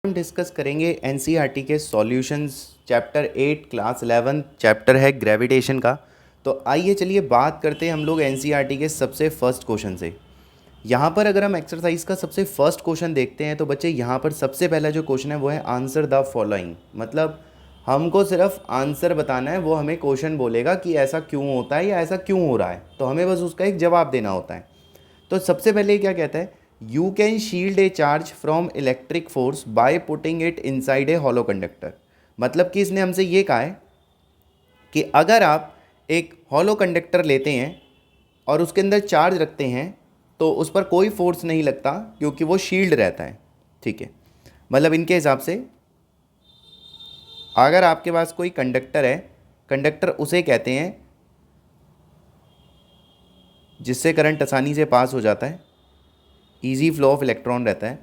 हम डिस्कस करेंगे एनसीईआरटी के सॉल्यूशंस चैप्टर 8 क्लास 11 चैप्टर है ग्रेविटेशन का। तो आइए चलिए बात करते हैं हम लोग एनसीईआरटी के सबसे फर्स्ट क्वेश्चन से। यहाँ पर अगर हम एक्सरसाइज का सबसे फर्स्ट क्वेश्चन देखते हैं तो बच्चे यहाँ पर सबसे पहला जो क्वेश्चन है वो है आंसर द फॉलोइंग। मतलब हमको सिर्फ आंसर बताना है, वो हमें क्वेश्चन बोलेगा कि ऐसा क्यों होता है या ऐसा क्यों हो रहा है, तो हमें बस उसका एक जवाब देना होता है। तो सबसे पहले क्या कहता है, you can shield A charge from electric force by putting it inside a hollow conductor. मतलब कि इसने हमसे ये कहा है कि अगर आप एक हॉलो कंडक्टर लेते हैं और उसके अंदर चार्ज रखते हैं तो उस पर कोई फोर्स नहीं लगता क्योंकि वो शील्ड रहता है। ठीक है, मतलब इनके हिसाब से अगर आपके पास कोई कंडक्टर है, कंडक्टर उसे कहते हैं जिससे करंट आसानी से पास हो जाता है, इजी फ्लो ऑफ इलेक्ट्रॉन रहता है।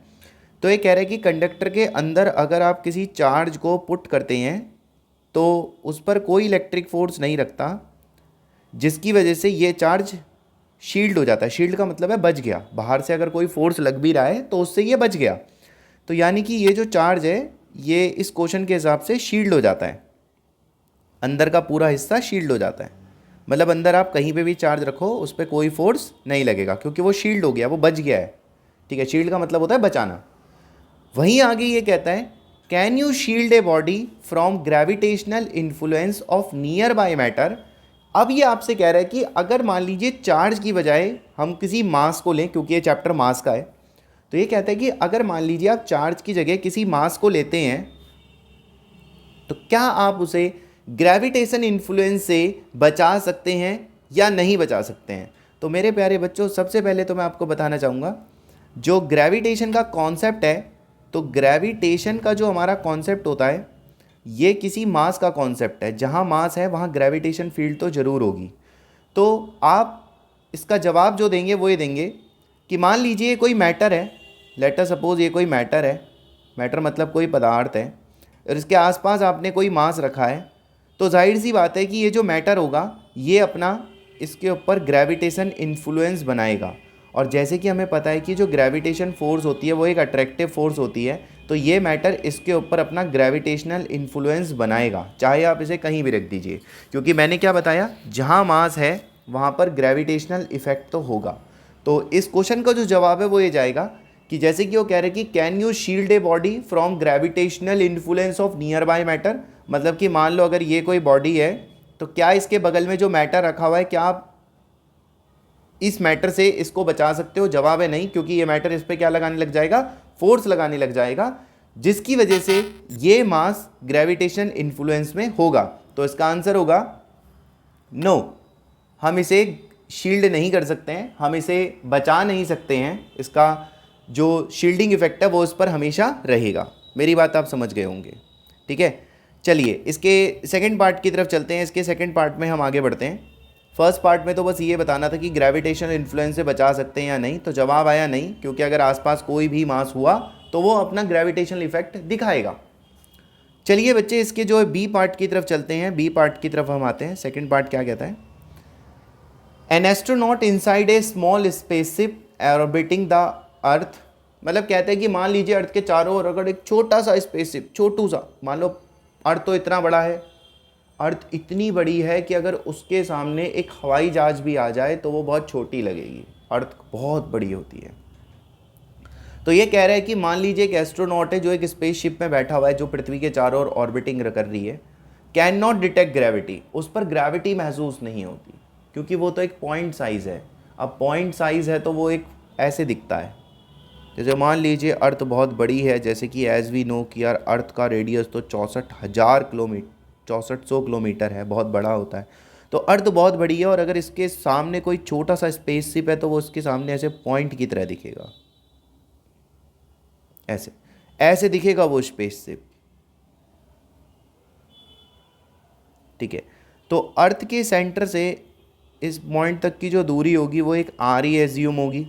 तो ये कह रहा है कि कंडक्टर के अंदर अगर आप किसी चार्ज को पुट करते हैं तो उस पर कोई इलेक्ट्रिक फोर्स नहीं रखता, जिसकी वजह से ये चार्ज शील्ड हो जाता है। शील्ड का मतलब है बच गया, बाहर से अगर कोई फोर्स लग भी रहा है तो उससे ये बच गया। तो यानी कि ये जो चार्ज है ये इस क्वेश्चन के हिसाब से शील्ड हो जाता है, अंदर का पूरा हिस्सा शील्ड हो जाता है। मतलब अंदर आप कहीं पे भी चार्ज रखो उस पर कोई फोर्स नहीं लगेगा क्योंकि वो शील्ड हो गया, वो बच गया है। ठीक है, शील्ड का मतलब होता है बचाना। वहीं आगे ये कहता है, can you shield a body from gravitational influence of near by matter. अब ये आपसे कह रहा है कि अगर मान लीजिए चार्ज की बजाय हम किसी मास को लें, क्योंकि ये चैप्टर मास का है, तो ये कहता है कि अगर मान लीजिए आप चार्ज की जगह किसी मास को लेते हैं तो क्या आप उसे ग्रेविटेशन इन्फ्लुएंस से बचा सकते हैं या नहीं बचा सकते हैं। तो मेरे प्यारे बच्चों, सबसे पहले तो मैं आपको बताना चाहूँगा जो ग्रेविटेशन का कॉन्सेप्ट है, तो ग्रेविटेशन का जो हमारा कॉन्सेप्ट होता है ये किसी मास का कॉन्सेप्ट है। जहाँ मास है वहाँ ग्रेविटेशन फील्ड तो ज़रूर होगी। तो आप इसका जवाब जो देंगे वो ये देंगे कि मान लीजिए कोई मैटर है, लेट अस सपोज ये कोई मैटर है, मैटर मतलब कोई पदार्थ है, और इसके आसपास आपने कोई मास रखा है, तो जाहिर सी बात है कि ये जो मैटर होगा ये अपना इसके ऊपर ग्रेविटेशन इन्फ्लुएंस बनाएगा। और जैसे कि हमें पता है कि जो ग्रेविटेशन फोर्स होती है वो एक अट्रैक्टिव फोर्स होती है, तो ये मैटर इसके ऊपर अपना ग्रेविटेशनल इन्फ्लुएंस बनाएगा, चाहे आप इसे कहीं भी रख दीजिए। क्योंकि मैंने क्या बताया, जहाँ मास है वहाँ पर ग्रेविटेशनल इफेक्ट तो होगा। तो इस क्वेश्चन का जो जवाब है वो ये जाएगा कि जैसे कि वो कह रहे हैं कि can you shield a body from gravitational influence of near by matter. मतलब कि मान लो अगर ये कोई बॉडी है तो क्या इसके बगल में जो मैटर रखा हुआ है, क्या आप इस मैटर से इसको बचा सकते हो। जवाब है नहीं, क्योंकि ये मैटर इस पर क्या लगाने लग जाएगा, फोर्स लगाने लग जाएगा, जिसकी वजह से ये मास ग्रेविटेशन इन्फ्लुएंस में होगा। तो इसका आंसर होगा नो, हम इसे शील्ड नहीं कर सकते हैं, हम इसे बचा नहीं सकते हैं। इसका जो शील्डिंग इफेक्ट है वो इस पर हमेशा रहेगा। मेरी बात आप समझ गए होंगे। ठीक है, चलिए इसके सेकंड पार्ट की तरफ चलते हैं। इसके सेकंड पार्ट में हम आगे बढ़ते हैं। फर्स्ट पार्ट में तो बस ये बताना था कि ग्रेविटेशनल इन्फ्लुएंस से बचा सकते हैं या नहीं, तो जवाब आया नहीं, क्योंकि अगर आसपास कोई भी मास हुआ तो वो अपना ग्रेविटेशनल इफेक्ट दिखाएगा। चलिए बच्चे, इसके जो है बी पार्ट की तरफ चलते हैं। बी पार्ट की तरफ हम आते हैं। सेकंड पार्ट क्या कहता है, an astronaut inside a small spaceship orbiting the earth. मतलब कहते हैं कि मान लीजिए अर्थ के चारों ओर अगर एक छोटा सा स्पेसशिप, छोटू सा, मान लो अर्थ तो इतना बड़ा है, अर्थ इतनी बड़ी है कि अगर उसके सामने एक हवाई जहाज भी आ जाए तो वो बहुत छोटी लगेगी। अर्थ बहुत बड़ी होती है। तो ये कह रहा है कि मान लीजिए एक एस्ट्रोनॉट है जो एक स्पेसशिप में बैठा हुआ है जो पृथ्वी के चारों ओर ऑर्बिटिंग कर रही है, कैन नॉट डिटेक्ट ग्रेविटी, उस पर ग्रेविटी महसूस नहीं होती क्योंकि वो तो एक पॉइंट साइज है। अब पॉइंट साइज है तो वो एक ऐसे दिखता है, जैसे मान लीजिए अर्थ बहुत बड़ी है, जैसे कि एज वी नो कि यार अर्थ का रेडियस तो 64,000 किलोमीटर, 6400 किलोमीटर है, बहुत बड़ा होता है। तो अर्थ बहुत बड़ी है और अगर इसके सामने कोई छोटा सा स्पेसशिप है तो वो उसके सामने ऐसे पॉइंट की तरह दिखेगा, ऐसे ऐसे दिखेगा वो स्पेसशिप। ठीक है, तो अर्थ के सेंटर से इस पॉइंट तक की जो दूरी होगी वो एक आर ई एज्यूम होगी।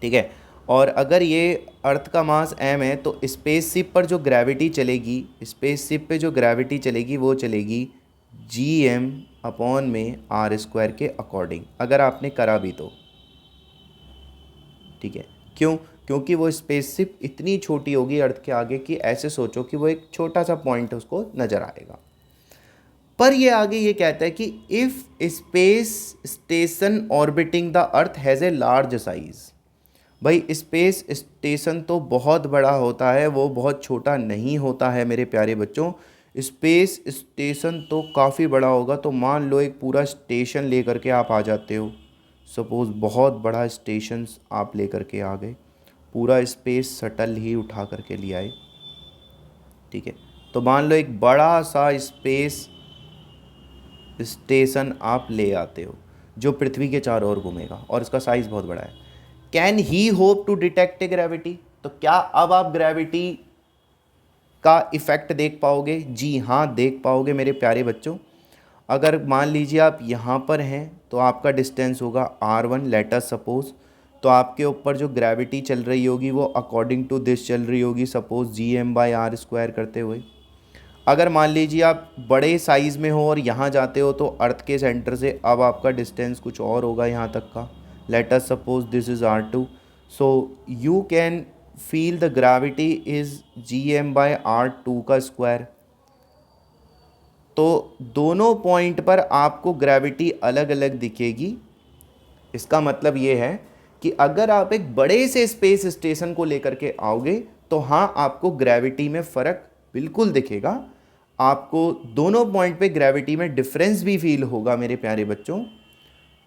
ठीक है, और अगर ये अर्थ का मास m है तो स्पेसशिप पर जो ग्रेविटी चलेगी, स्पेसशिप पे जो ग्रेविटी चलेगी वो चलेगी gm अपॉन में आर स्क्वायर के अकॉर्डिंग, अगर आपने करा भी तो। ठीक है, क्यों, क्योंकि वो स्पेसशिप इतनी छोटी होगी अर्थ के आगे कि ऐसे सोचो कि वो एक छोटा सा पॉइंट उसको नज़र आएगा। पर ये आगे ये कहता है कि if space station orbiting the earth has a large size. भाई स्पेस स्टेशन तो बहुत बड़ा होता है, वो बहुत छोटा नहीं होता है मेरे प्यारे बच्चों। स्पेस स्टेशन तो काफ़ी बड़ा होगा। तो मान लो एक पूरा स्टेशन लेकर के आप आ जाते हो, सपोज़ बहुत बड़ा स्टेशन आप लेकर के आ गए, पूरा स्पेस शटल ही उठा करके ले आए, ठीक है। तो मान लो एक बड़ा सा स्पेस स्टेशन आप ले आते हो जो पृथ्वी के चारों ओर घूमेगा और इसका साइज़ बहुत बड़ा है। Can he hope to detect a gravity? तो क्या अब आप ग्रेविटी का इफ़ेक्ट देख पाओगे? जी हाँ, देख पाओगे मेरे प्यारे बच्चों। अगर मान लीजिए आप यहाँ पर हैं तो आपका डिस्टेंस होगा r1 लेट अस सपोज। तो आपके ऊपर जो ग्रेविटी चल रही होगी वो अकॉर्डिंग टू दिस चल रही होगी, सपोज Gm/r² करते हुए। अगर मान लीजिए आप बड़े साइज़ में हो और यहाँ जाते हो तो अर्थ के सेंटर से अब आपका डिस्टेंस कुछ और होगा यहाँ तक का, let us suppose this is r2। So you can feel the gravity is Gm/r2 का स्क्वायर। तो दोनों पॉइंट पर आपको ग्रेविटी अलग अलग दिखेगी। इसका मतलब ये है कि अगर आप एक बड़े से स्पेस स्टेशन को लेकर के आओगे तो हाँ, आपको ग्रेविटी में फ़र्क बिल्कुल दिखेगा। आपको दोनों पॉइंट पे ग्रेविटी में डिफरेंस भी फील होगा मेरे प्यारे बच्चों,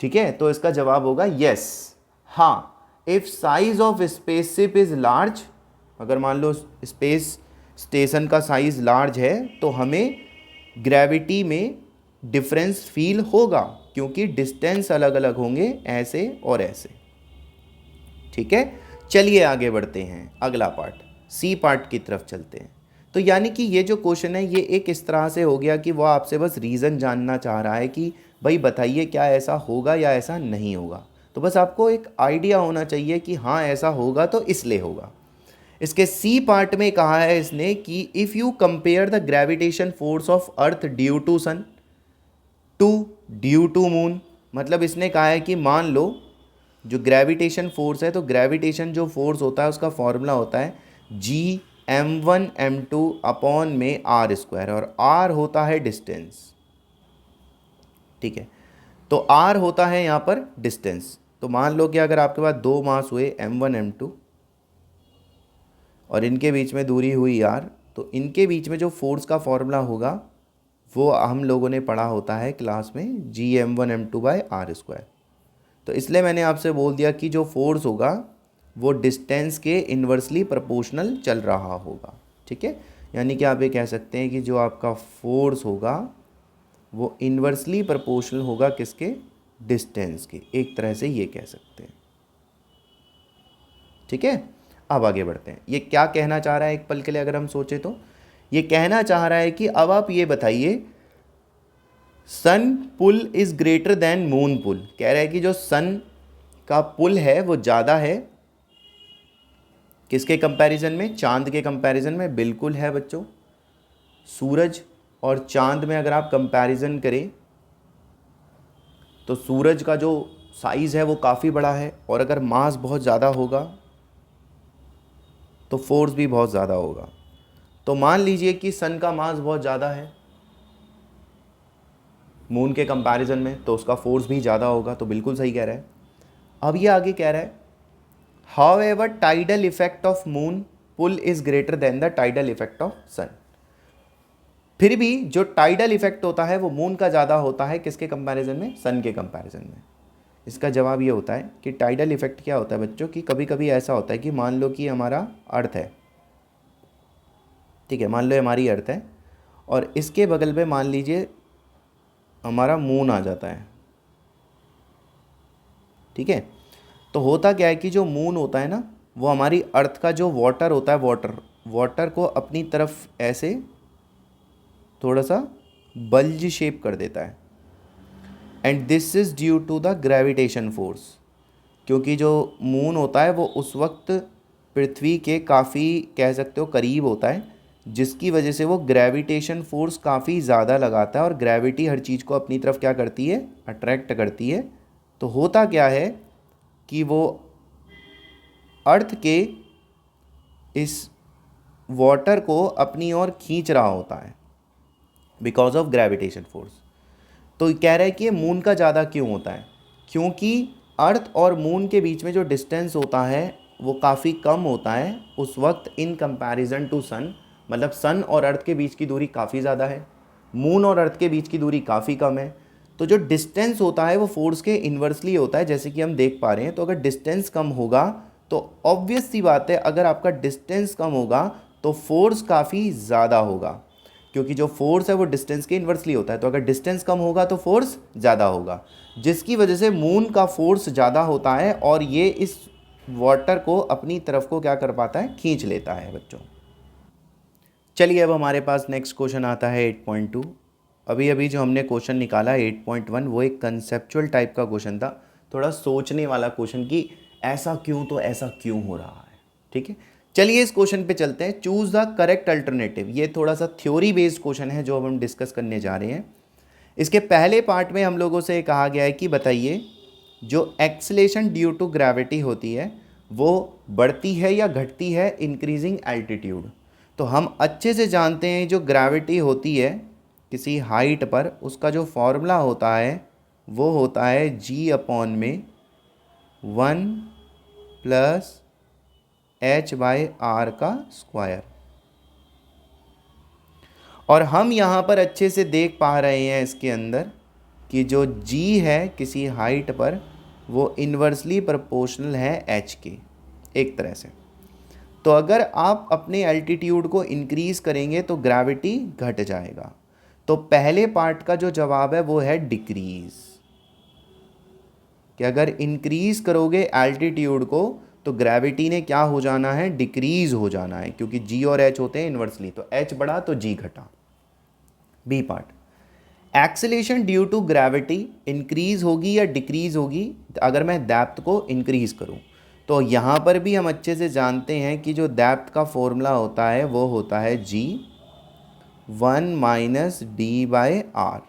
ठीक है। तो इसका जवाब होगा यस, हाँ। If size of spaceship is large, अगर मान लो स्पेस स्टेशन का साइज़ लार्ज है तो हमें ग्रेविटी में डिफरेंस फील होगा, क्योंकि डिस्टेंस अलग अलग होंगे, ऐसे और ऐसे, ठीक है। चलिए आगे बढ़ते हैं, अगला पार्ट सी पार्ट की तरफ चलते हैं। तो यानी कि ये जो क्वेश्चन है ये एक इस तरह से हो गया कि वो आपसे बस रीज़न जानना चाह रहा है कि भाई बताइए क्या ऐसा होगा या ऐसा नहीं होगा। तो बस आपको एक आइडिया होना चाहिए कि हाँ ऐसा होगा तो इसलिए होगा। इसके सी पार्ट में कहा है इसने कि if you compare the gravitation force of earth due to sun to due to moon, मतलब इसने कहा है कि मान लो जो ग्रेविटेशन फोर्स है, तो ग्रेविटेशन जो फोर्स होता है उसका फॉर्मूला होता है Gm1m2 अपॉन में r², और r होता है डिस्टेंस, ठीक है। तो r होता है यहाँ पर डिस्टेंस। तो मान लो कि अगर आपके पास दो मास हुए m1 m2 और इनके बीच में दूरी हुई r, तो इनके बीच में जो फोर्स का फॉर्मूला होगा वो हम लोगों ने पढ़ा होता है क्लास में Gm1m2/r²। तो इसलिए मैंने आपसे बोल दिया कि जो फोर्स होगा वो डिस्टेंस के इन्वर्सली प्रोपोर्शनल चल रहा होगा, ठीक है। यानी कि आप ये कह सकते हैं कि जो आपका फोर्स होगा वो इन्वर्सली प्रोपोर्शनल होगा किसके? डिस्टेंस के, एक तरह से ये कह सकते हैं, ठीक है। अब आगे बढ़ते हैं। ये क्या कहना चाह रहा है एक पल के लिए अगर हम सोचें तो ये कहना चाह रहा है कि अब आप ये बताइए सन पुल इज़ ग्रेटर देन मून पुल। कह रहा है कि जो सन का पुल है वो ज़्यादा है किसके कंपैरिजन में? चांद के कंपैरिजन में। बिल्कुल है बच्चों। सूरज और चांद में अगर आप कंपैरिजन करें तो सूरज का जो साइज़ है वो काफ़ी बड़ा है, और अगर मास बहुत ज़्यादा होगा तो फोर्स भी बहुत ज़्यादा होगा। तो मान लीजिए कि सन का मास बहुत ज़्यादा है मून के कंपैरिजन में, तो उसका फोर्स भी ज़्यादा होगा। तो बिल्कुल सही कह रहा है। अब ये आगे कह रहा है However, tidal effect of moon pull is greater than the tidal effect of sun। फिर भी जो टाइडल इफेक्ट होता है वो मून का ज़्यादा होता है किसके कंपैरिजन में? सन के कंपैरिजन में। इसका जवाब ये होता है कि टाइडल इफेक्ट क्या होता है बच्चों कि कभी कभी ऐसा होता है कि मान लो कि हमारा अर्थ है, ठीक है, मान लो हमारी अर्थ है और इसके बगल में मान लीजिए हमारा मून आ जाता है, ठीक है। तो होता क्या है कि जो मून होता है ना वो हमारी अर्थ का जो वाटर होता है, वाटर को अपनी तरफ ऐसे थोड़ा सा बल्ज शेप कर देता है। And this is due to the gravitation force, क्योंकि जो मून होता है वो उस वक्त पृथ्वी के काफ़ी कह सकते हो करीब होता है, जिसकी वजह से वो ग्रेविटेशन फोर्स काफ़ी ज़्यादा लगाता है, और ग्रेविटी हर चीज़ को अपनी तरफ क्या करती है? अट्रैक्ट करती है। तो होता क्या है कि वो अर्थ के इस वाटर को अपनी ओर खींच रहा होता है बिकॉज ऑफ ग्रेविटेशन फोर्स। तो कह रहा है कि ये मून का ज़्यादा क्यों होता है, क्योंकि अर्थ और मून के बीच में जो डिस्टेंस होता है वो काफ़ी कम होता है उस वक्त इन कंपैरिजन टू सन। मतलब सन और अर्थ के बीच की दूरी काफ़ी ज़्यादा है, मून और अर्थ के बीच की दूरी काफ़ी कम है। तो जो डिस्टेंस होता है वो फोर्स के इन्वर्सली होता है, जैसे कि हम देख पा रहे हैं। तो अगर डिस्टेंस कम होगा तो ऑब्वियस सी बात है, अगर आपका डिस्टेंस कम होगा तो फोर्स काफ़ी ज़्यादा होगा, क्योंकि जो फोर्स है वो डिस्टेंस के इन्वर्सली होता है। तो अगर डिस्टेंस कम होगा तो फोर्स ज़्यादा होगा, जिसकी वजह से मून का फोर्स ज़्यादा होता है और ये इस वाटर को अपनी तरफ को क्या कर पाता है, खींच लेता है बच्चों। चलिए अब हमारे पास नेक्स्ट क्वेश्चन आता है 8.2। अभी अभी जो हमने क्वेश्चन निकाला 8.1 वो एक कंसेप्चुअल टाइप का क्वेश्चन था, थोड़ा सोचने वाला क्वेश्चन कि ऐसा क्यों तो ऐसा क्यों हो रहा है। ठीक है, चलिए इस क्वेश्चन पे चलते हैं। Choose the correct alternative. ये थोड़ा सा थ्योरी बेस्ड क्वेश्चन है जो अब हम डिस्कस करने जा रहे हैं। इसके पहले पार्ट में हम लोगों से कहा गया है कि बताइए जो एक्सेलेरेशन ड्यू टू ग्रेविटी होती है वो बढ़ती है या घटती है इंक्रीजिंग एल्टीट्यूड। तो हम अच्छे से जानते हैं जो ग्रेविटी होती है किसी हाइट पर, उसका जो फॉर्मूला होता है वो होता है जी अपॉन में 1 प्लस एच बाई आर का स्क्वायर। और हम यहाँ पर अच्छे से देख पा रहे हैं इसके अंदर कि जो g है किसी हाइट पर वो इन्वर्सली प्रोपोर्शनल है h के एक तरह से। तो अगर आप अपने एल्टीट्यूड को इंक्रीज़ करेंगे तो ग्रेविटी घट जाएगा। तो पहले पार्ट का जो जवाब है वो है डिक्रीज़, कि अगर इंक्रीज़ करोगे एल्टीट्यूड को तो ग्रेविटी ने क्या हो जाना है, डिक्रीज़ हो जाना है, क्योंकि g और h होते हैं इन्वर्सली। तो h बढ़ा तो g घटा। B part, acceleration due to gravity increase होगी या डिक्रीज होगी अगर मैं डेप्थ को इंक्रीज करूं। तो यहाँ पर भी हम अच्छे से जानते हैं कि जो डेप्थ का फॉर्मूला होता है वो होता है g 1 minus D by R,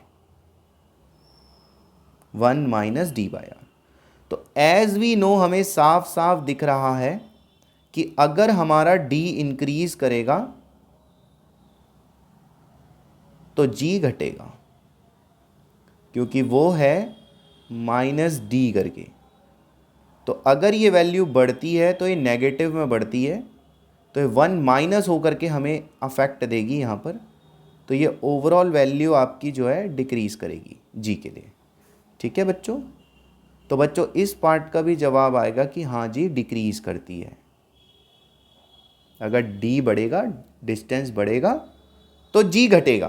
1 minus D by R. तो एज वी नो हमें साफ साफ दिख रहा है कि अगर हमारा d इंक्रीज करेगा तो g घटेगा, क्योंकि वो है माइनस डी करके। तो अगर ये वैल्यू बढ़ती है तो ये नेगेटिव में बढ़ती है, तो ये 1 माइनस होकर के हमें अफेक्ट देगी यहाँ पर। तो ये ओवरऑल वैल्यू आपकी जो है डिक्रीज़ करेगी जी के लिए। ठीक है बच्चों, तो बच्चों इस पार्ट का भी जवाब आएगा कि हाँ जी डिक्रीज़ करती है। अगर डी बढ़ेगा, डिस्टेंस बढ़ेगा तो जी घटेगा,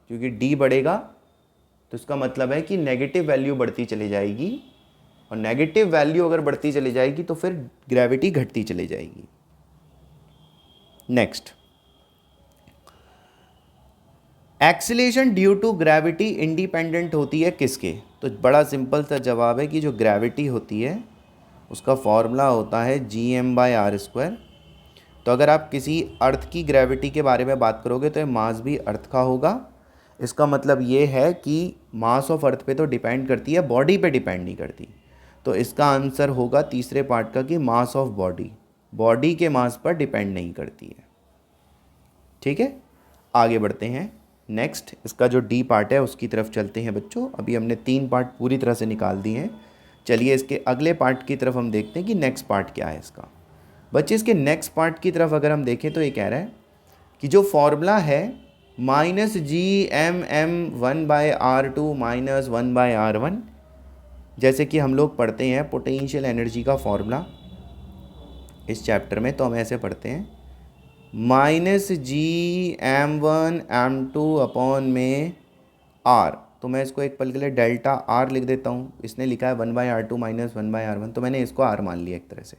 क्योंकि डी बढ़ेगा तो इसका मतलब है कि नेगेटिव वैल्यू बढ़ती चली जाएगी, और नेगेटिव वैल्यू अगर बढ़ती चली जाएगी तो फिर ग्रेविटी घटती चली जाएगी। Next, acceleration due to gravity independent होती है किसके। तो बड़ा सिंपल सा जवाब है कि जो ग्रेविटी होती है उसका फॉर्मूला होता है G M by R square. तो अगर आप किसी अर्थ की ग्रेविटी के बारे में बात करोगे तो ये मास भी अर्थ का होगा। इसका मतलब ये है कि मास ऑफ अर्थ पे तो डिपेंड करती है, बॉडी पे डिपेंड नहीं करती। तो इसका आंसर होगा तीसरे पार्ट का कि मास ऑफ बॉडी, बॉडी के मास पर डिपेंड नहीं करती है। ठीक है, आगे बढ़ते हैं। नेक्स्ट, इसका जो डी पार्ट है उसकी तरफ चलते हैं बच्चों। अभी हमने 3 पार्ट पूरी तरह से निकाल दिए हैं। चलिए इसके अगले पार्ट की तरफ हम देखते हैं कि नेक्स्ट पार्ट क्या है इसका। बच्चे इसके नेक्स्ट पार्ट की तरफ अगर हम देखें तो ये कह रहा है कि जो फॉर्मूला है minus G M M 1 by R2 minus 1 by R1, जैसे कि हम लोग पढ़ते हैं पोटेंशियल एनर्जी का फॉर्मूला इस चैप्टर में, तो हम ऐसे पढ़ते हैं minus G M1 M2 upon में R। तो मैं इसको एक पल के लिए डेल्टा R लिख देता हूँ। इसने लिखा है 1 by R2 minus 1 by R1, तो मैंने इसको R मान लिया एक तरह से।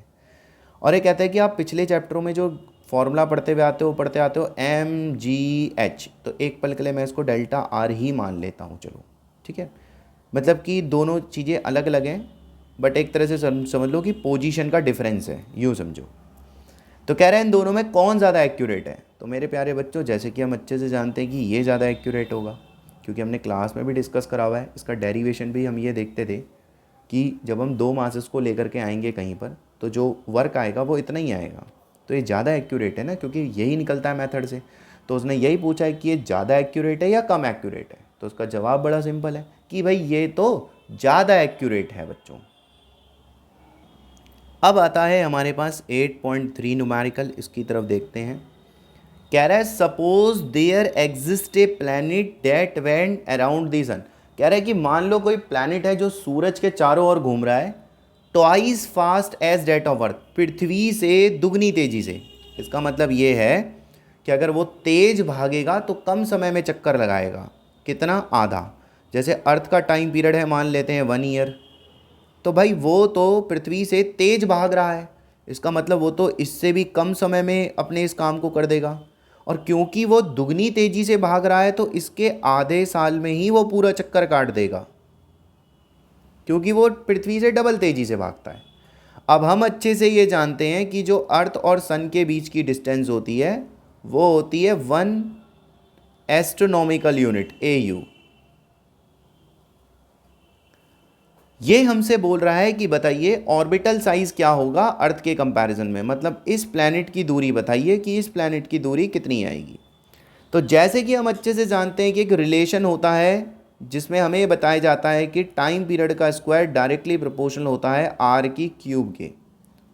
और ये कहता है कि आप पिछले चैप्टरों में जो फॉर्मूला पढ़ते हुए आते हो MGH, तो एक पल के लिए मैं इसको डेल्टा R ही मान लेता हूँ। चलो ठीक है, मतलब कि दोनों चीज़ें अलग अलग हैं, बट एक तरह से समझ लो कि पोजीशन का डिफरेंस है, यूँ समझो। तो कह रहे हैं इन दोनों में कौन ज़्यादा एक्यूरेट है। तो मेरे प्यारे बच्चों, जैसे कि हम अच्छे से जानते हैं कि ये ज़्यादा एक्यूरेट होगा, क्योंकि हमने क्लास में भी डिस्कस करा हुआ है। इसका डेरिवेशन भी हम ये देखते थे कि जब हम 2 मासेस को लेकर के आएंगे कहीं पर तो जो वर्क आएगा वो इतना ही आएगा। तो ये ज़्यादा एक्यूरेट है ना, क्योंकि यही निकलता है मेथड से। तो उसने यही पूछा है कि ये ज़्यादा एक्यूरेट है या कम एक्यूरेट है, तो उसका जवाब बड़ा सिंपल है कि भाई ये तो ज़्यादा एक्यूरेट है बच्चों। अब आता है हमारे पास 8.3 न्यूमेरिकल, इसकी तरफ देखते हैं। कह रहा है suppose there exist a planet that went around the sun. कह रहा है कि मान लो कोई प्लैनेट है जो सूरज के चारों ओर घूम रहा है, twice fast as that of earth, पृथ्वी से दुगनी तेजी से। इसका मतलब ये है कि अगर वो तेज भागेगा तो कम समय में चक्कर लगाएगा। कितना? आधा। जैसे अर्थ का टाइम पीरियड है, मान लेते हैं 1 ईयर, तो भाई वो तो पृथ्वी से तेज भाग रहा है, इसका मतलब वो तो इससे भी कम समय में अपने इस काम को कर देगा। और क्योंकि वो दुगनी तेजी से भाग रहा है तो इसके आधे साल में ही वो पूरा चक्कर काट देगा, क्योंकि वो पृथ्वी से डबल तेजी से भागता है। अब हम अच्छे से ये जानते हैं कि जो अर्थ और सन के बीच की डिस्टेंस होती है वो होती है 1 एस्ट्रोनॉमिकल यूनिट, AU। ये हमसे बोल रहा है कि बताइए ऑर्बिटल साइज क्या होगा अर्थ के कंपैरिजन में, मतलब इस प्लैनेट की दूरी बताइए कि इस प्लैनेट की दूरी कितनी आएगी। तो जैसे कि हम अच्छे से जानते हैं कि एक रिलेशन होता है जिसमें हमें ये बताया जाता है कि टाइम पीरियड का स्क्वायर डायरेक्टली प्रोपोर्शनल होता है आर की क्यूब के।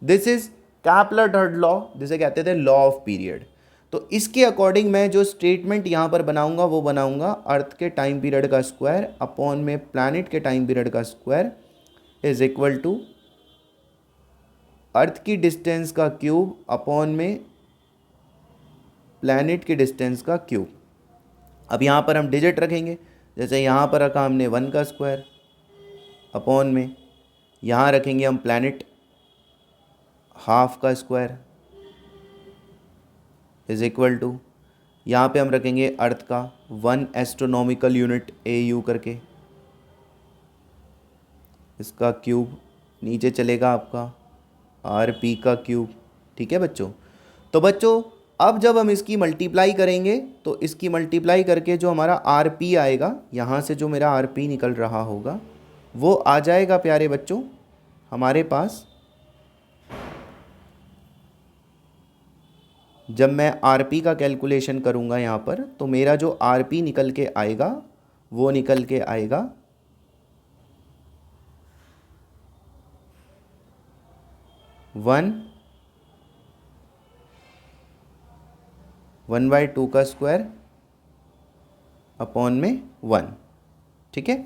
दिस इज कैपलर थर्ड लॉ, जिसे कहते थे लॉ ऑफ पीरियड। तो इसके अकॉर्डिंग मैं जो स्टेटमेंट यहाँ पर बनाऊंगा वो बनाऊंगा अर्थ के टाइम पीरियड का स्क्वायर अपॉन में प्लैनेट के टाइम पीरियड का square is equal to earth की डिस्टेंस का क्यूब अपॉन में प्लैनेट की डिस्टेंस का क्यूब। अब यहाँ पर हम डिजिट रखेंगे, जैसे यहाँ पर रखा हमने 1 का स्क्वायर अपॉन में, यहाँ रखेंगे हम प्लैनेट हाफ का स्क्वायर इज इक्वल टू, यहाँ पे हम रखेंगे अर्थ का 1 एस्ट्रोनॉमिकल यूनिट AU करके, इसका क्यूब नीचे चलेगा आपका RP का क्यूब। ठीक है बच्चों। तो बच्चों अब जब हम इसकी मल्टीप्लाई करेंगे तो इसकी मल्टीप्लाई करके जो हमारा RP आएगा, यहाँ से जो मेरा RP निकल रहा होगा वो आ जाएगा प्यारे बच्चों हमारे पास। जब मैं RP का कैलकुलेशन करूँगा यहाँ पर तो मेरा जो RP निकल के आएगा वो निकल के आएगा 1/2 का स्क्वायर अपॉन में 1। ठीक है।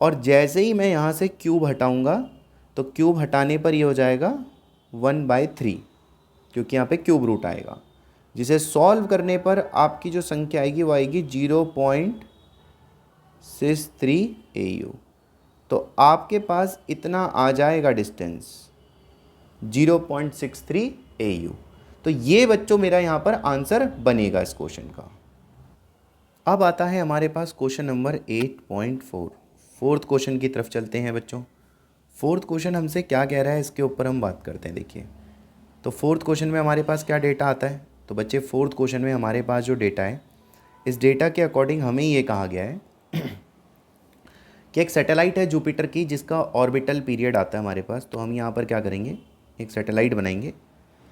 और जैसे ही मैं यहाँ से क्यूब हटाऊँगा तो क्यूब हटाने पर ये हो जाएगा 1/3, क्योंकि यहाँ पे क्यूब रूट आएगा, जिसे सॉल्व करने पर आपकी जो संख्या आएगी वो आएगी 0.63 AU। तो आपके पास इतना आ जाएगा डिस्टेंस 0.63 AU। तो ये बच्चों मेरा यहाँ पर आंसर बनेगा इस क्वेश्चन का। अब आता है हमारे पास क्वेश्चन नंबर 8.4। फोर्थ क्वेश्चन की तरफ चलते हैं बच्चों। फोर्थ क्वेश्चन हमसे क्या कह रहा है इसके ऊपर हम बात करते हैं। देखिए तो फोर्थ क्वेश्चन में हमारे पास क्या डेटा आता है। तो बच्चे फोर्थ क्वेश्चन में हमारे पास जो डेटा है, इस डेटा के अकॉर्डिंग हमें ये कहा गया है कि एक सैटेलाइट है जुपिटर की जिसका ऑर्बिटल पीरियड आता है हमारे पास। तो हम यहाँ पर क्या करेंगे, एक सैटेलाइट बनाएंगे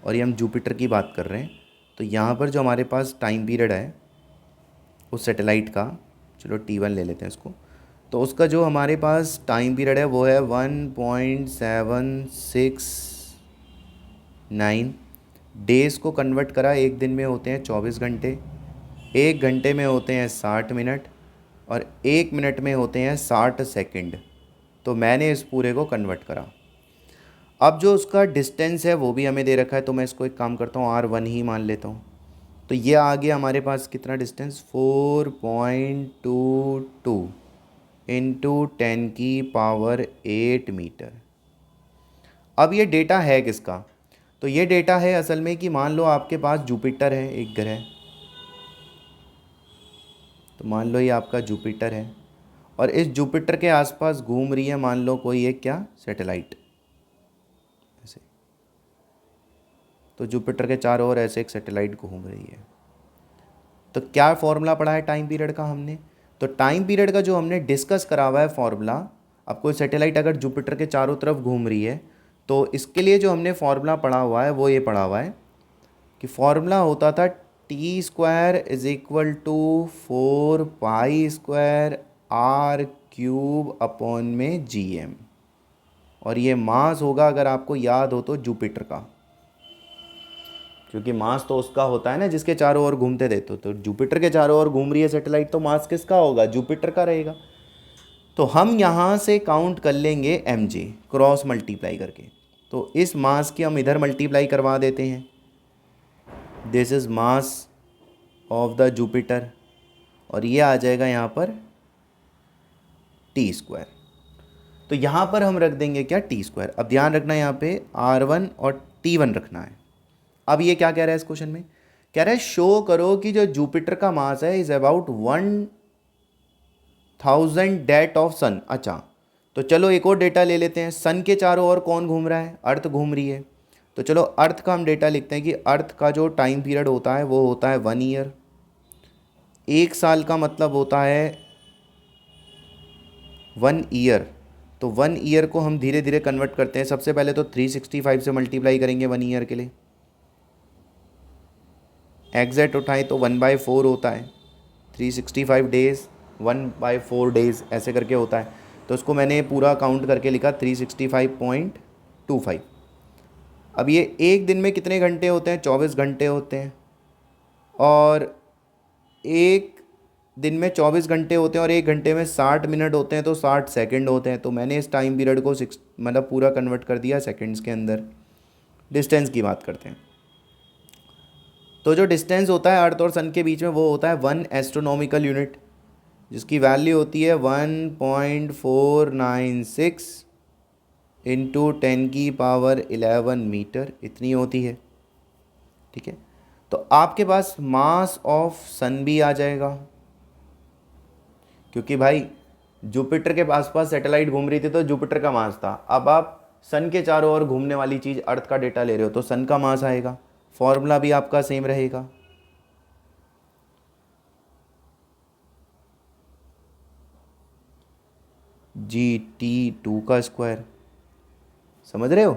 और ये हम जुपिटर की बात कर रहे हैं। तो यहाँ पर जो हमारे पास टाइम पीरियड है उस सैटेलाइट का, चलो T1 ले लेते हैं इसको, तो उसका जो हमारे पास टाइम पीरियड है वो है 1.769 डेज़ को कन्वर्ट करा एक दिन में होते हैं 24 घंटे, एक घंटे में होते हैं 60 मिनट और एक मिनट में होते हैं 60 सेकंड। तो मैंने इस पूरे को कन्वर्ट करा। अब जो उसका डिस्टेंस है वो भी हमें दे रखा है, तो मैं इसको एक काम करता हूँ R1 ही मान लेता हूँ। तो ये आ गया हमारे पास कितना डिस्टेंस, 4.22 इंटू 10⁸ मीटर। अब ये डेटा है किसका, तो ये डेटा है असल में कि मान लो आपके पास जुपिटर है एक ग्रह, तो मान लो ये आपका जुपिटर है और इस जुपिटर के आसपास घूम रही है मान लो कोई एक क्या सैटेलाइट ऐसे। तो जुपिटर के चारों ओर ऐसे एक सैटेलाइट घूम रही है। तो क्या फॉर्मूला पढ़ा है टाइम पीरियड का हमने, तो टाइम पीरियड का जो हमने डिस्कस करा हुआ है फॉर्मूला, अब कोई सैटेलाइट अगर जुपिटर के चारों तरफ घूम रही है तो इसके लिए जो हमने फॉर्मूला पढ़ा हुआ है वो ये पढ़ा हुआ है कि फॉर्मूला होता था T square is equal to 4 pi square R cube upon में जी एम, और ये मास होगा अगर आपको याद हो तो जुपिटर का, क्योंकि मास तो उसका होता है ना जिसके चारों ओर घूमते रहते हो। तो जुपिटर के चारों ओर घूम रही है सैटेलाइट, तो मास किसका होगा? जुपिटर का रहेगा। तो हम यहाँ से काउंट कर लेंगे एम जे क्रॉस मल्टीप्लाई करके, तो इस मास की हम इधर मल्टीप्लाई करवा देते हैं। This is mass of the Jupiter, और ये आ जाएगा यहाँ पर टी स्क्वायर। तो यहाँ पर हम रख देंगे क्या? T square. अब ध्यान रखना यहाँ पे R1 और T1 रखना है। अब ये क्या कह रहा है इस क्वेश्चन में? कह रहा है शो करो कि जो जुपिटर का मास है इज अबाउट 1000 डेट ऑफ सन। अच्छा, तो चलो एक और डेटा ले लेते हैं। सन के चारों ओर कौन घूम रहा है? अर्थ घूम रही है। तो चलो अर्थ का हम डेटा लिखते हैं कि अर्थ का जो टाइम पीरियड होता है वो होता है 1 ईयर। 1 साल का मतलब होता है 1 ईयर। तो 1 ईयर को हम धीरे धीरे कन्वर्ट करते हैं। सबसे पहले तो 365 से मल्टीप्लाई करेंगे 1 ईयर के लिए। एग्जैक्ट उठाएं तो 1/4 होता है। 365 डेज़ 1/4 डेज़ ऐसे करके होता है। तो उसको मैंने पूरा काउंट करके लिखा 365.25। अब ये एक दिन में कितने घंटे होते हैं? 24 घंटे होते हैं। और एक दिन में 24 घंटे होते हैं और एक घंटे में 60 मिनट होते हैं, तो 60 सेकंड होते हैं। तो मैंने इस टाइम पीरियड को मतलब पूरा कन्वर्ट कर दिया सेकंड्स के अंदर। डिस्टेंस की बात करते हैं, तो जो डिस्टेंस होता है अर्थ और सन के बीच में वो होता है 1 एस्ट्रोनॉमिकल यूनिट, जिसकी वैल्यू होती है 1.496 इंटू 10⁻11 मीटर, इतनी होती है। ठीक है, तो आपके पास मास ऑफ सन भी आ जाएगा, क्योंकि भाई जुपिटर के आसपास सैटेलाइट घूम रही थी तो जुपिटर का मास था। अब आप सन के चारों ओर घूमने वाली चीज़ अर्थ का डेटा ले रहे हो तो सन का मास आएगा। फॉर्मूला भी आपका सेम रहेगा। GT2 का स्क्वायर, समझ रहे हो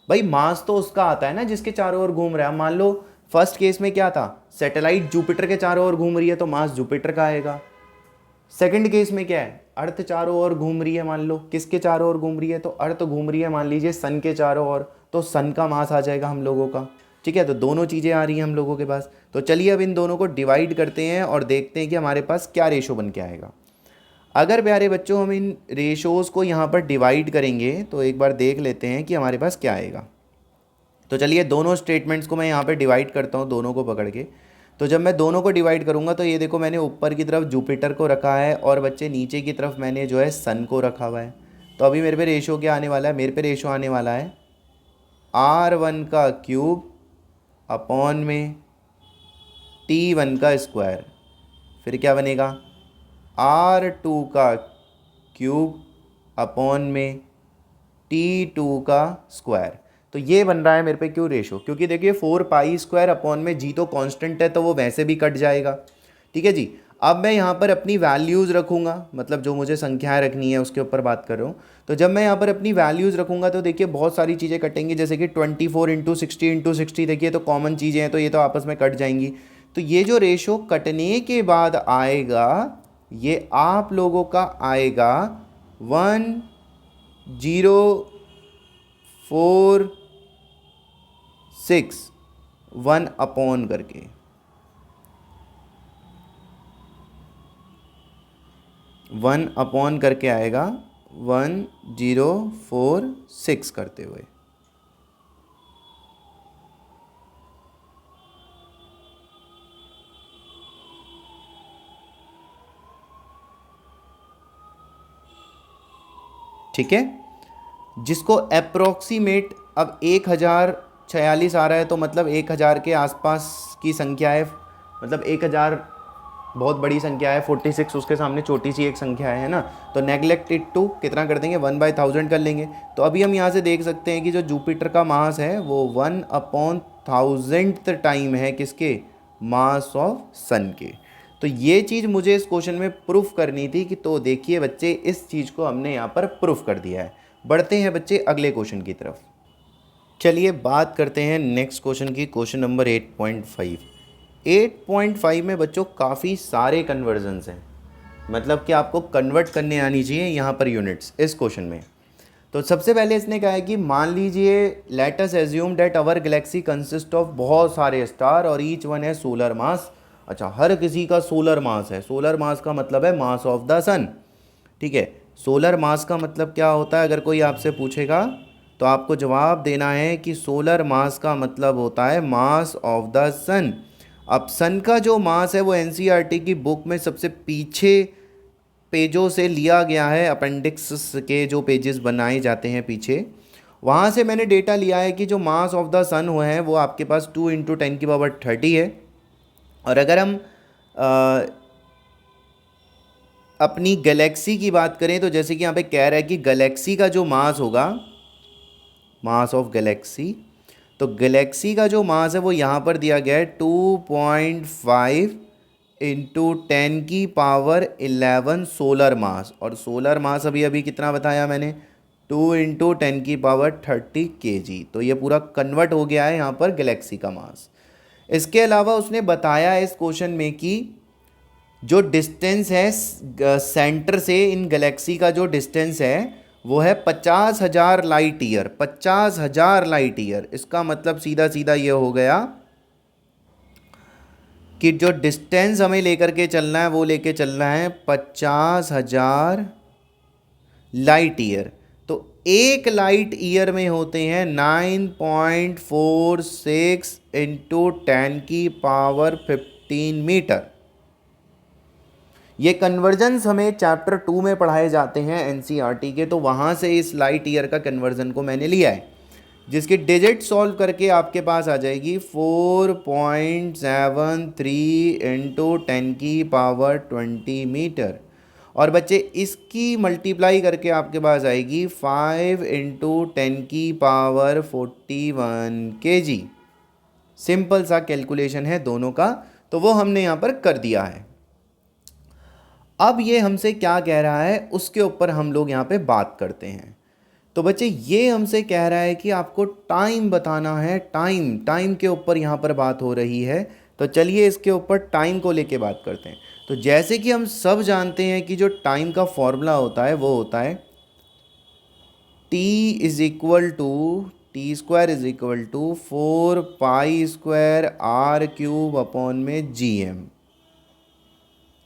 भाई? मास तो उसका आता है ना जिसके चारों ओर घूम रहा है। मान लो फर्स्ट केस में क्या था? सैटेलाइट जुपिटर के चारों ओर घूम रही है तो मास जुपिटर का आएगा। सेकंड केस में क्या है? अर्थ चारों ओर घूम रही है। मान लो किसके चारों ओर घूम रही है? तो अर्थ घूम रही है मान लीजिए सन के चारों ओर, तो सन का मास आ जाएगा हम लोगों का। ठीक है, तो दोनों चीज़ें आ रही हैं हम लोगों के पास। तो चलिए अब इन दोनों को डिवाइड करते हैं और देखते हैं कि हमारे पास क्या रेशो बन के आएगा। अगर प्यारे बच्चों हम इन रेशोज़ को यहाँ पर डिवाइड करेंगे तो एक बार देख लेते हैं कि हमारे पास क्या आएगा। तो चलिए दोनों स्टेटमेंट्स को मैं यहाँ पर डिवाइड करता हूँ, दोनों को पकड़ के। तो जब मैं दोनों को डिवाइड करूँगा तो ये देखो मैंने ऊपर की तरफ जुपिटर को रखा है और बच्चे नीचे की तरफ मैंने जो है सन को रखा हुआ है। तो अभी मेरे पे रेशो क्या आने वाला है? मेरे पे रेशो आने वाला है R1 का क्यूब अपॉन में T1 का स्क्वायर। फिर क्या बनेगा? R2 का क्यूब अपॉन में T2 का स्क्वायर। तो ये बन रहा है मेरे पे क्यों रेशो? क्योंकि देखिए 4 पाई स्क्वायर अपॉन में जी तो कांस्टेंट है तो वो वैसे भी कट जाएगा। ठीक है जी। अब मैं यहाँ पर अपनी वैल्यूज़ रखूँगा, मतलब जो मुझे संख्याएं रखनी है उसके ऊपर बात कर रहा हूँ। तो जब मैं यहाँ पर अपनी वैल्यूज़ रखूँगा तो देखिए बहुत सारी चीज़ें कटेंगी, जैसे कि 24 × 60 × 60 देखिए तो कॉमन चीज़ें हैं तो ये तो आपस में कट जाएंगी। तो ये जो रेशो कटने के बाद आएगा ये आप लोगों का आएगा 1,046 1 अपॉन करके 1 अपॉन करके आएगा 1046 करते हुए। ठीक है, जिसको अप्रोक्सीमेट अब 1046 आ रहा है तो मतलब 1000 के आसपास की संख्या है, मतलब 1000 बहुत बड़ी संख्या है, 46 उसके सामने छोटी सी एक संख्या है ना। तो नेगलेक्ट इट टू कितना कर देंगे? 1/1000 कर लेंगे। तो अभी हम यहाँ से देख सकते हैं कि जो जुपिटर का मास है वो 1/1000th टाइम है किसके? मास ऑफ सन के। तो ये चीज़ मुझे इस क्वेश्चन में प्रूफ करनी थी कि, तो देखिए बच्चे इस चीज़ को हमने यहाँ पर प्रूफ कर दिया है। बढ़ते हैं बच्चे अगले क्वेश्चन की तरफ। चलिए बात करते हैं नेक्स्ट क्वेश्चन की, क्वेश्चन नंबर 8.5। 8.5 में बच्चों काफ़ी सारे कन्वर्जन्स हैं, मतलब कि आपको कन्वर्ट करने आनी चाहिए यहाँ पर यूनिट्स इस क्वेश्चन में। तो सबसे पहले इसने कहा है कि मान लीजिए let us assume that our Galaxy consist of बहुत सारे स्टार और ईच वन है सोलर मास। अच्छा, हर किसी का सोलर मास है। सोलर मास का मतलब है मास ऑफ द सन। ठीक है, सोलर मास का मतलब क्या होता है, अगर कोई आपसे पूछेगा तो आपको जवाब देना है कि सोलर मास का मतलब होता है मास ऑफ द सन। अब सन का जो मास है वो एनसीईआरटी की बुक में सबसे पीछे पेजों से लिया गया है, अपेंडिक्स के जो पेजेस बनाए जाते हैं पीछे, वहाँ से मैंने डेटा लिया है कि जो मास ऑफ द सन हुआ है वो आपके पास 2 × 10⁻30 है। और अगर हम अपनी गैलेक्सी की बात करें तो जैसे कि यहाँ पे कह रहा है कि गैलेक्सी का जो मास होगा, मास ऑफ गैलेक्सी, तो गैलेक्सी का जो मास है वो यहाँ पर दिया गया है 2.5 × 10⁻11 सोलर मास। और सोलर मास अभी अभी कितना बताया मैंने, 2 × 10⁻30 kg। तो ये पूरा कन्वर्ट हो गया है यहाँ पर गैलेक्सी का मास। इसके अलावा उसने बताया इस क्वेश्चन में कि जो डिस्टेंस है सेंटर से इन गैलेक्सी का जो डिस्टेंस है वो है 50,000 लाइट ईयर। 50,000 लाइट ईयर, इसका मतलब सीधा सीधा ये हो गया कि जो डिस्टेंस हमें लेकर के चलना है वो लेके चलना है 50,000 लाइट ईयर। तो एक लाइट ईयर में होते हैं 9.46 × 10⁻15 मीटर। ये कन्वर्जन्स हमें चैप्टर 2 में पढ़ाए जाते हैं एनसीईआरटी के, तो वहाँ से इस लाइट ईयर का कन्वर्जन को मैंने लिया है, जिसकी डिजिट सॉल्व करके आपके पास आ जाएगी 4.73 × 10⁻20 मीटर। और बच्चे इसकी मल्टीप्लाई करके आपके पास आएगी 5 × 10⁻41 kg। सिंपल सा कैलकुलेशन है दोनों का, तो वो हमने यहाँ पर कर दिया है। अब ये हमसे क्या कह रहा है उसके ऊपर हम लोग यहाँ पे बात करते हैं। तो बच्चे ये हमसे कह रहा है कि आपको टाइम बताना है, टाइम के ऊपर यहाँ पर बात हो रही है। तो चलिए इसके ऊपर टाइम को लेके बात करते हैं। तो जैसे कि हम सब जानते हैं कि जो टाइम का फॉर्मूला होता है वो होता है T = T² = 4π²R³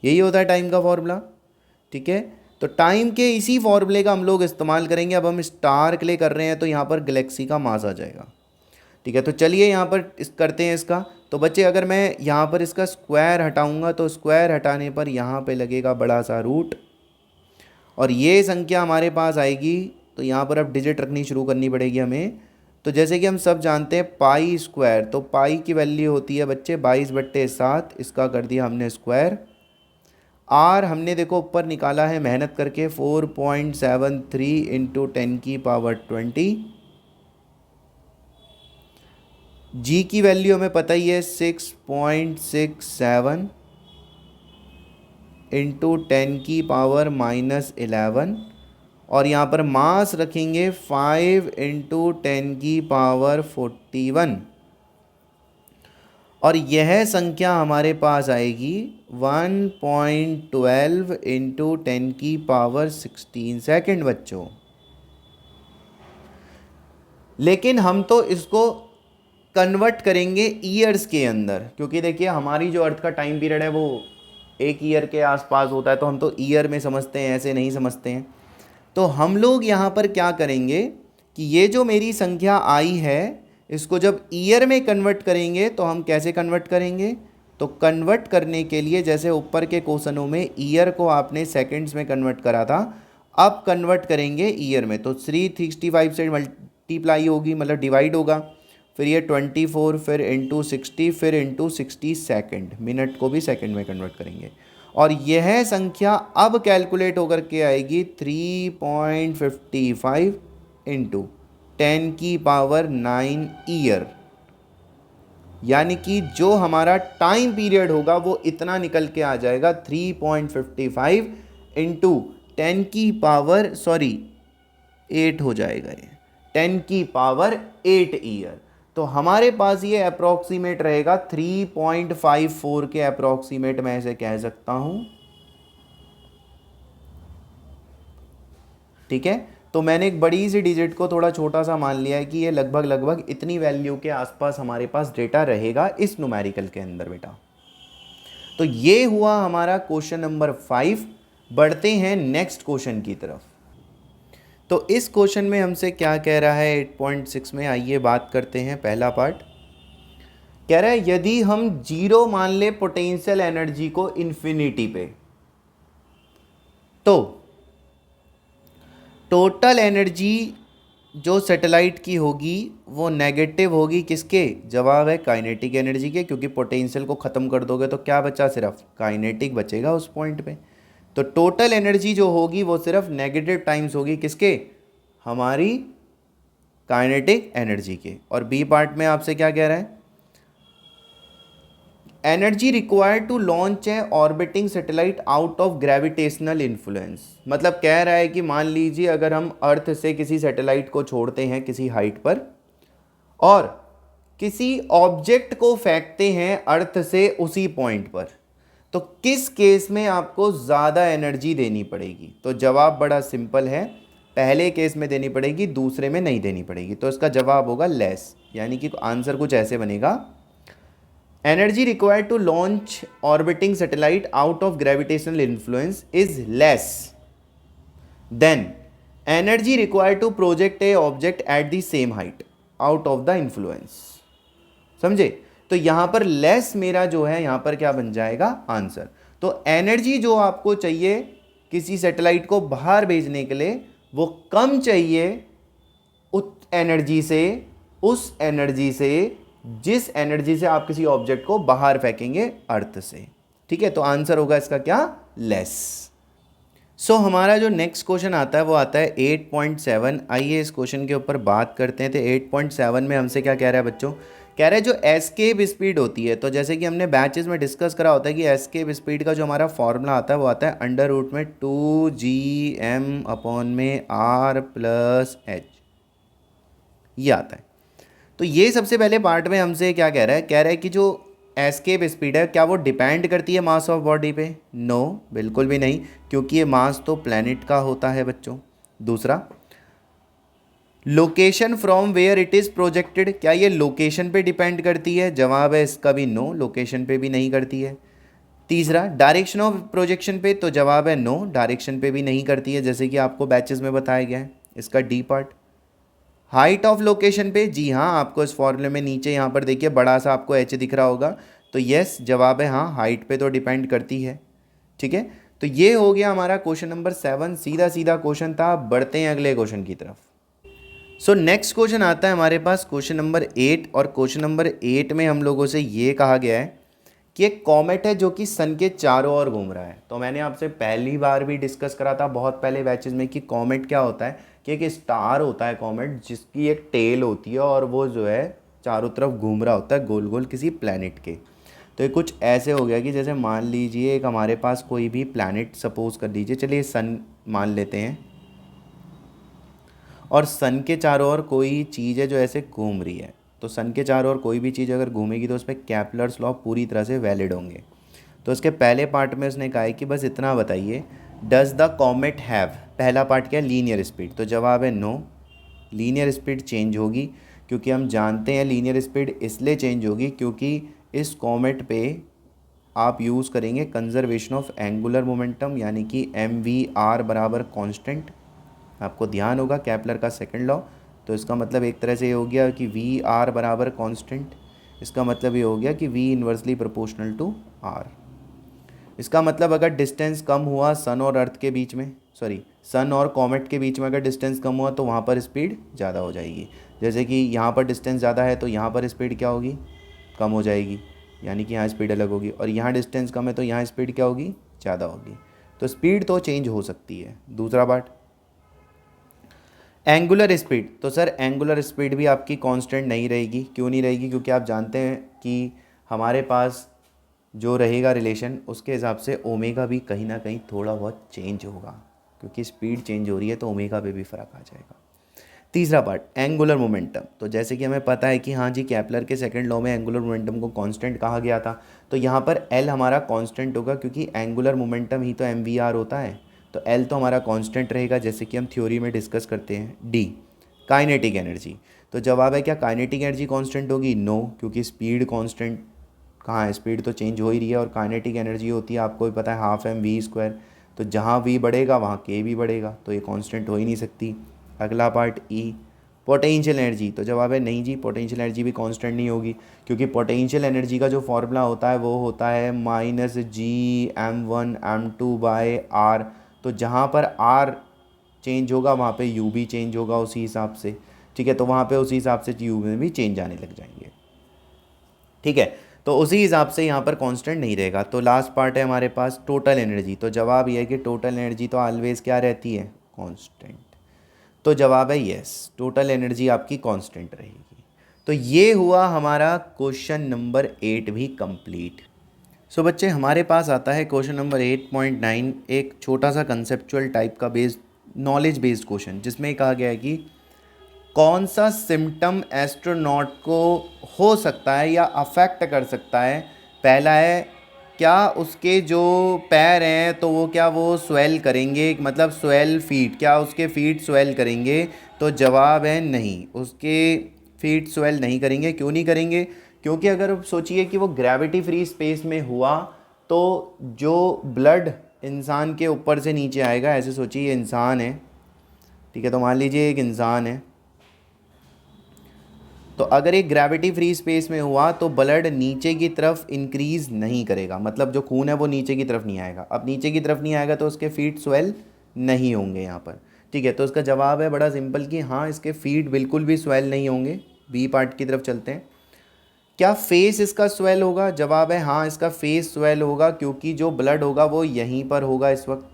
यही होता है टाइम का फॉर्मूला। ठीक है, तो टाइम के इसी फॉर्मूले का हम लोग इस्तेमाल करेंगे। अब हम स्टार के लिए कर रहे हैं तो यहाँ पर गैलेक्सी का मास आ जाएगा। ठीक है, तो चलिए यहाँ पर करते हैं इसका। तो बच्चे अगर मैं यहाँ पर इसका स्क्वायर हटाऊँगा तो स्क्वायर हटाने पर यहाँ पे लगेगा बड़ा सा रूट, और ये संख्या हमारे पास आएगी। तो यहाँ पर अब डिजिट रखनी शुरू करनी पड़ेगी हमें। तो जैसे कि हम सब जानते हैं π², तो पाई की वैल्यू होती है बच्चे 22/7, इसका कर दिया हमने स्क्वायर। आर हमने देखो ऊपर निकाला है मेहनत करके 4.73 × 10⁻20। जी की वैल्यू हमें पता ही है 6.67 × 10⁻⁻11। और यहाँ पर मास रखेंगे 5 × 10⁻41। और यह संख्या हमारे पास आएगी 1.12 × 10⁻16 सेकेंड बच्चों। लेकिन हम तो इसको कन्वर्ट करेंगे ईयर्स के अंदर, क्योंकि देखिए हमारी जो अर्थ का टाइम पीरियड है वो 1 ईयर के आसपास होता है, तो हम तो ईयर में समझते हैं, ऐसे नहीं समझते हैं। तो हम लोग यहाँ पर क्या करेंगे कि ये जो मेरी संख्या आई है इसको जब ईयर में कन्वर्ट करेंगे तो हम कैसे कन्वर्ट करेंगे, तो कन्वर्ट करने के लिए जैसे ऊपर के क्वेश्चनों में ईयर को आपने सेकंड्स में कन्वर्ट करा था, अब कन्वर्ट करेंगे ईयर में। तो 365 से मल्टीप्लाई होगी, मतलब डिवाइड होगा, फिर ये 24, फिर इंटू 60, फिर इंटू 60 सेकेंड, मिनट को भी सेकंड में कन्वर्ट करेंगे। और यह संख्या अब कैलकुलेट होकर के आएगी 3.55 × 10⁻9 ईयर। यानी कि जो हमारा टाइम पीरियड होगा वो इतना निकल के आ जाएगा 3.55 × 8 हो जाएगा ये, 10⁸ ईयर। तो हमारे पास ये अप्रोक्सीमेट रहेगा 3.54 के अप्रोक्सीमेट मैं इसे कह सकता हूं। ठीक है, तो मैंने एक बड़ी सी डिजिट को थोड़ा छोटा सा मान लिया है कि ये लगभग लगभग इतनी वैल्यू के आसपास हमारे पास डेटा रहेगा इस न्यूमेरिकल के अंदर बेटा। तो ये हुआ हमारा क्वेश्चन नंबर 5। बढ़ते हैं नेक्स्ट क्वेश्चन की तरफ। तो इस क्वेश्चन में हमसे क्या कह रहा है 8.6 में, आइए बात करते हैं। पहला पार्ट कह रहा है यदि हम जीरो मान ले पोटेंशियल एनर्जी को इन्फिनिटी पे, तो टोटल एनर्जी जो सैटेलाइट की होगी वो नेगेटिव होगी किसके? जवाब है काइनेटिक एनर्जी के, क्योंकि पोटेंशियल को ख़त्म कर दोगे तो क्या बचा? सिर्फ काइनेटिक बचेगा उस पॉइंट पे। तो टोटल एनर्जी जो होगी वो सिर्फ नेगेटिव टाइम्स होगी किसके? हमारी काइनेटिक एनर्जी के। और बी पार्ट में आपसे क्या कह रहा है? Energy required to launch a orbiting satellite out of gravitational influence. मतलब कह रहा है कि मान लीजिए अगर हम अर्थ से किसी सैटेलाइट को छोड़ते हैं किसी हाइट पर और किसी ऑब्जेक्ट को फेंकते हैं अर्थ से उसी पॉइंट पर, तो किस केस में आपको ज़्यादा एनर्जी देनी पड़ेगी? तो जवाब बड़ा सिंपल है, पहले केस में देनी पड़ेगी, दूसरे में नहीं देनी पड़ेगी। तो इसका जवाब होगा लेस, यानी कि आंसर कुछ ऐसे बनेगा, energy required to launch orbiting satellite out of gravitational influence is less than energy required to project a object at the same height out of the influence. समझे? तो यहां पर लेस मेरा जो है यहां पर क्या बन जाएगा? आंसर। तो एनर्जी जो आपको चाहिए किसी सैटेलाइट को बाहर भेजने के लिए वो कम चाहिए उस एनर्जी से जिस एनर्जी से आप किसी ऑब्जेक्ट को बाहर फेंकेंगे अर्थ से। ठीक है, तो आंसर होगा इसका क्या? लेस। सो हमारा जो नेक्स्ट क्वेश्चन आता है वो आता है 8.7। आइए इस क्वेश्चन के ऊपर बात करते हैं। तो 8.7 में हमसे क्या कह रहा है बच्चों? कह रहा है जो एस्केप स्पीड होती है, तो जैसे कि हमने बैचेस में डिस्कस करा होता है कि एस्केप स्पीड का जो हमारा फॉर्मूला आता है वो आता है अंडर रूट में 2gm/r+h, ये आता है। तो ये सबसे पहले पार्ट में हमसे क्या कह रहा है? कह रहा है कि जो एस्केप स्पीड है क्या वो डिपेंड करती है मास ऑफ बॉडी पे? नो, बिल्कुल भी नहीं, क्योंकि ये मास तो प्लैनेट का होता है बच्चों। दूसरा, location from where it is projected, क्या ये लोकेशन पे डिपेंड करती है? जवाब है इसका भी नो, लोकेशन पे भी नहीं करती है। तीसरा, डायरेक्शन ऑफ प्रोजेक्शन पे, तो जवाब है नो, डायरेक्शन पे भी नहीं करती है, जैसे कि आपको बैचेस में बताया गया है। इसका D part. Height of location पे, जी हाँ, आपको इस फॉर्मूले में नीचे यहाँ पर देखिए बड़ा सा आपको एच दिख रहा होगा, तो यस जवाब है हाँ, हाइट पे तो डिपेंड करती है। ठीक है, तो ये हो गया हमारा क्वेश्चन नंबर 7। सीधा सीधा क्वेश्चन था। बढ़ते हैं अगले क्वेश्चन की तरफ। सो नेक्स्ट क्वेश्चन आता है हमारे पास क्वेश्चन नंबर 8। और क्वेश्चन नंबर 8 में हम लोगों से ये कहा गया है कि एक कॉमेट है जो कि सन के चारों ओर घूम रहा है। तो मैंने आपसे पहली बार भी डिस्कस करा था बहुत पहले बैचेस में कि कॉमेट क्या होता है, कि एक स्टार होता है कॉमेट जिसकी एक टेल होती है और वो जो है चारों तरफ घूम रहा होता है गोल गोल किसी प्लैनेट के। तो ये कुछ ऐसे हो गया कि जैसे मान लीजिए एक हमारे पास कोई भी प्लैनेट सपोज कर दीजिए, चलिए सन मान लेते हैं, और सन के चारों ओर कोई चीज़ है जो ऐसे घूम रही है। तो सन के चारों ओर कोई भी चीज़ अगर घूमेगी तो उस पर कैपलर्स लॉ पूरी तरह से वैलिड होंगे। तो इसके पहले पार्ट में उसने कहा है कि बस इतना बताइए, डज द कॉमेट हैव, पहला पार्ट क्या है? Linear speed. तो जवाब है नो, लीनियर स्पीड चेंज होगी, क्योंकि हम जानते हैं लीनियर स्पीड इसलिए चेंज होगी क्योंकि इस कॉमेट पे आप यूज़ करेंगे कंजर्वेशन ऑफ एंगुलर मोमेंटम, यानी कि MVR बराबर कॉन्स्टेंट। आपको ध्यान होगा कैपलर का सेकंड लॉ। तो इसका मतलब एक तरह से ये हो गया कि VR बराबर कॉन्स्टेंट, इसका मतलब ये हो गया कि V inversely proportional to R। इसका मतलब अगर डिस्टेंस कम हुआ सन और अर्थ के बीच में, सॉरी सन और कॉमेट के बीच में अगर डिस्टेंस कम हुआ तो वहाँ पर स्पीड ज़्यादा हो जाएगी। जैसे कि यहाँ पर डिस्टेंस ज़्यादा है तो यहाँ पर स्पीड क्या होगी? कम हो जाएगी, यानी कि यहाँ स्पीड अलग होगी। और यहाँ डिस्टेंस कम है तो यहाँ स्पीड क्या होगी? ज़्यादा होगी। तो स्पीड तो चेंज हो सकती है। दूसरा पार्ट, एंगुलर स्पीड। तो सर एंगुलर स्पीड भी आपकी कांस्टेंट नहीं रहेगी। क्यों नहीं रहेगी? क्योंकि आप जानते हैं कि हमारे पास जो रहेगा रिलेशन उसके हिसाब से ओमेगा भी कहीं ना कहीं थोड़ा बहुत चेंज होगा, क्योंकि स्पीड चेंज हो रही है तो ओमेगा पे भी फ़र्क आ जाएगा। तीसरा पार्ट, एंगुलर मोमेंटम। तो जैसे कि हमें पता है कि हाँ जी, केपलर के सेकंड लॉ में एंगुलर मोमेंटम को कांस्टेंट कहा गया था, तो यहाँ पर एल हमारा कांस्टेंट होगा क्योंकि एंगुलर मोमेंटम ही तो एम वी आर होता है, तो एल तो हमारा कांस्टेंट रहेगा जैसे कि हम थ्योरी में डिस्कस करते हैं। D, kinetic energy. तो जवाब है क्या काइनेटिक एनर्जी कांस्टेंट होगी? नो, क्योंकि स्पीड कांस्टेंट कहाँ है, स्पीड तो चेंज हो ही रही है, और काइनेटिक एनर्जी होती है आपको भी पता है हाफ एम वी स्क्वायर, तो जहाँ वी बढ़ेगा वहाँ के भी बढ़ेगा, तो ये कांस्टेंट हो ही नहीं सकती। अगला पार्ट ई, पोटेंशियल एनर्जी। तो जवाब है नहीं जी, पोटेंशियल एनर्जी भी कांस्टेंट नहीं होगी, क्योंकि पोटेंशियल एनर्जी का जो फॉर्मूला होता है वो होता है -G m1 m2/r। तो जहाँ पर r चेंज होगा वहाँ पे u भी चेंज होगा उसी हिसाब से, ठीक है, तो वहाँ पे उसी हिसाब से u में भी चेंज आने लग जाएंगे, ठीक है, तो उसी हिसाब से यहाँ पर कांस्टेंट नहीं रहेगा। तो लास्ट पार्ट है हमारे पास टोटल एनर्जी। तो जवाब ये है कि टोटल एनर्जी तो ऑलवेज क्या रहती है? कांस्टेंट। तो जवाब है यस, टोटल एनर्जी आपकी कांस्टेंट रहेगी। तो ये हुआ हमारा क्वेश्चन नंबर 8 भी कंप्लीट। सो बच्चे हमारे पास आता है क्वेश्चन नंबर 8.9, एक छोटा सा कंसेप्चुअल टाइप का बेस्ड नॉलेज बेस्ड क्वेश्चन, जिसमें कहा गया है कि कौन सा सिम्टम एस्ट्रोनॉट को हो सकता है या अफेक्ट कर सकता है। पहला है, क्या उसके जो पैर हैं तो वो क्या वो स्वेल करेंगे, मतलब स्वेल फीट, क्या उसके फीट स्वेल करेंगे? तो जवाब है नहीं, उसके फीट स्वेल नहीं करेंगे। क्यों नहीं करेंगे? क्योंकि अगर सोचिए कि वो ग्रेविटी फ्री स्पेस में हुआ तो जो ब्लड इंसान के ऊपर से नीचे आएगा, ऐसे सोचिए ये इंसान है, ठीक है, तो मान लीजिए एक इंसान है, तो अगर एक ग्रेविटी फ्री स्पेस में हुआ तो ब्लड नीचे की तरफ इंक्रीज़ नहीं करेगा, मतलब जो खून है वो नीचे की तरफ नहीं आएगा। अब नीचे की तरफ नहीं आएगा तो उसके फीट स्वेल नहीं होंगे यहाँ पर, ठीक है। तो उसका जवाब है बड़ा सिंपल कि हाँ, इसके फीट बिल्कुल भी स्वेल नहीं होंगे। बी पार्ट की तरफ चलते हैं। क्या फेस इसका स्वेल होगा? जवाब है हाँ, इसका फेस स्वेल होगा, क्योंकि जो ब्लड होगा वो यहीं पर होगा इस वक्त,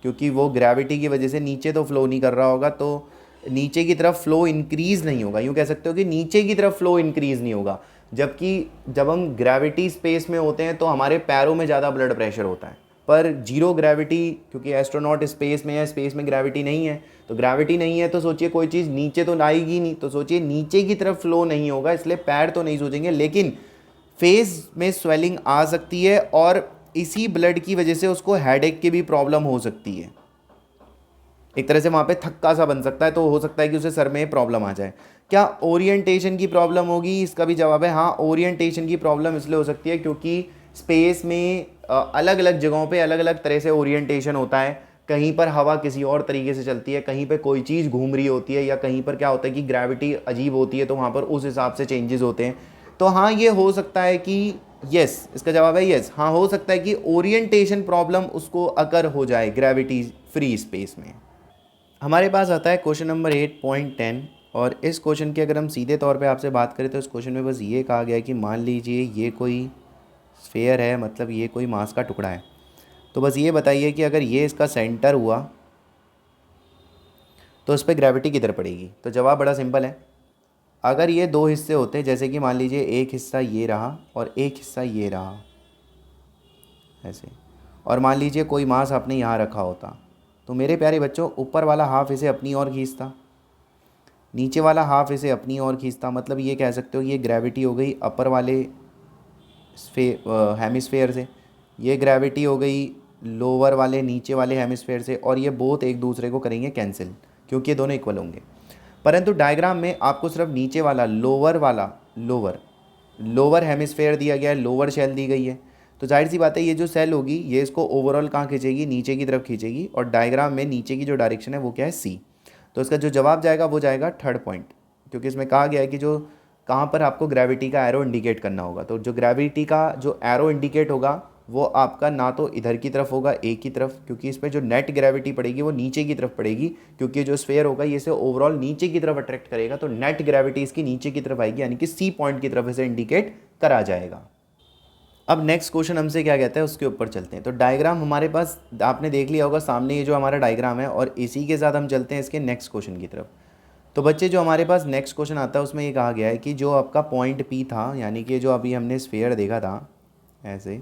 क्योंकि वो ग्रेविटी की वजह से नीचे तो फ्लो नहीं कर रहा होगा, तो नीचे की तरफ फ्लो इंक्रीज़ नहीं होगा। यूँ कह सकते हो कि नीचे की तरफ फ्लो इंक्रीज़ नहीं होगा, जबकि जब हम ग्रेविटी स्पेस में होते हैं तो हमारे पैरों में ज़्यादा ब्लड प्रेशर होता है, पर जीरो ग्रेविटी, क्योंकि एस्ट्रोनॉट स्पेस में है, स्पेस में ग्रेविटी नहीं है, तो ग्रेविटी नहीं है तो सोचिए कोई चीज़ नीचे तो आएगी नहीं, तो सोचिए नीचे की तरफ फ्लो नहीं होगा, इसलिए पैर तो नहीं सोचेंगे, लेकिन फेस में स्वेलिंग आ सकती है, और इसी ब्लड की वजह से उसको हेडेक की भी प्रॉब्लम हो सकती है। एक तरह से वहाँ पे थक्का सा बन सकता है, तो हो सकता है कि उसे सर में प्रॉब्लम आ जाए। क्या ओरिएंटेशन की प्रॉब्लम होगी? इसका भी जवाब है हाँ, ओरिएंटेशन की प्रॉब्लम इसलिए हो सकती है क्योंकि स्पेस में अलग अलग जगहों पे अलग अलग तरह से ओरिएंटेशन होता है। कहीं पर हवा किसी और तरीके से चलती है, कहीं पर कोई चीज़ घूम रही होती है, या कहीं पर क्या होता है कि ग्रेविटी अजीब होती है, तो वहाँ पर उस हिसाब से चेंजेस होते हैं। तो हाँ, ये हो सकता है कि यस, इसका जवाब है यस, हाँ हो सकता है कि ओरिएंटेशन प्रॉब्लम उसको अगर हो जाए ग्रेविटी फ्री स्पेस में। हमारे पास आता है क्वेश्चन नंबर 8.10, और इस क्वेश्चन की अगर हम सीधे तौर पे आपसे बात करें तो इस क्वेश्चन में बस ये कहा गया है कि मान लीजिए ये कोई स्फेयर है, मतलब ये कोई मास का टुकड़ा है, तो बस ये बताइए कि अगर ये इसका सेंटर हुआ तो इस पर ग्रेविटी किधर पड़ेगी। तो जवाब बड़ा सिंपल है, अगर ये दो हिस्से होते, जैसे कि मान लीजिए एक हिस्सा ये रहा और एक हिस्सा ये रहा ऐसे, और मान लीजिए कोई मास आपने यहाँ रखा होता, तो मेरे प्यारे बच्चों ऊपर वाला हाफ इसे अपनी ओर खींचता, नीचे वाला हाफ इसे अपनी ओर खींचता, मतलब ये कह सकते हो ये ग्रेविटी हो गई अपर वाले हेमिस्फेयर से, ये ग्रेविटी हो गई लोअर वाले नीचे वाले हेमिस्फेयर से, और ये बोथ एक दूसरे को करेंगे कैंसिल, क्योंकि ये दोनों इक्वल होंगे। परंतु डायग्राम में आपको सिर्फ नीचे वाला लोअर हेमिस्फेयर दिया गया है, लोअर शेल दी गई है, तो जाहिर सी बात है ये जो सेल होगी ये इसको ओवरऑल कहाँ खींचेगी, नीचे की तरफ खींचेगी, और डायग्राम में नीचे की जो डायरेक्शन है वो क्या है, सी। तो इसका जो जवाब जाएगा वो जाएगा थर्ड पॉइंट, क्योंकि इसमें कहा गया है कि जो कहाँ पर आपको ग्रेविटी का एरो इंडिकेट करना होगा, तो जो ग्रेविटी का जो एरो इंडिकेट होगा वो आपका ना तो इधर की तरफ होगा एक की तरफ, क्योंकि इस पर जो नेट ग्रेविटी पड़ेगी वो नीचे की तरफ पड़ेगी, क्योंकि जो स्फेयर होगा ये इसे ओवरऑल नीचे की तरफ अट्रैक्ट करेगा, तो नेट ग्रेविटी इसकी नीचे की तरफ आएगी, यानी कि सी पॉइंट की तरफ इसे इंडिकेट करा जाएगा। अब नेक्स्ट क्वेश्चन हमसे क्या कहता है उसके ऊपर चलते हैं। तो डायग्राम हमारे पास आपने देख लिया होगा सामने, ये जो हमारा डायग्राम है, और इसी के साथ हम चलते हैं इसके नेक्स्ट क्वेश्चन की तरफ। तो बच्चे जो हमारे पास नेक्स्ट क्वेश्चन आता है उसमें ये कहा गया है कि जो आपका पॉइंट पी था, यानी कि जो अभी हमने स्फेयर देखा था ऐसे,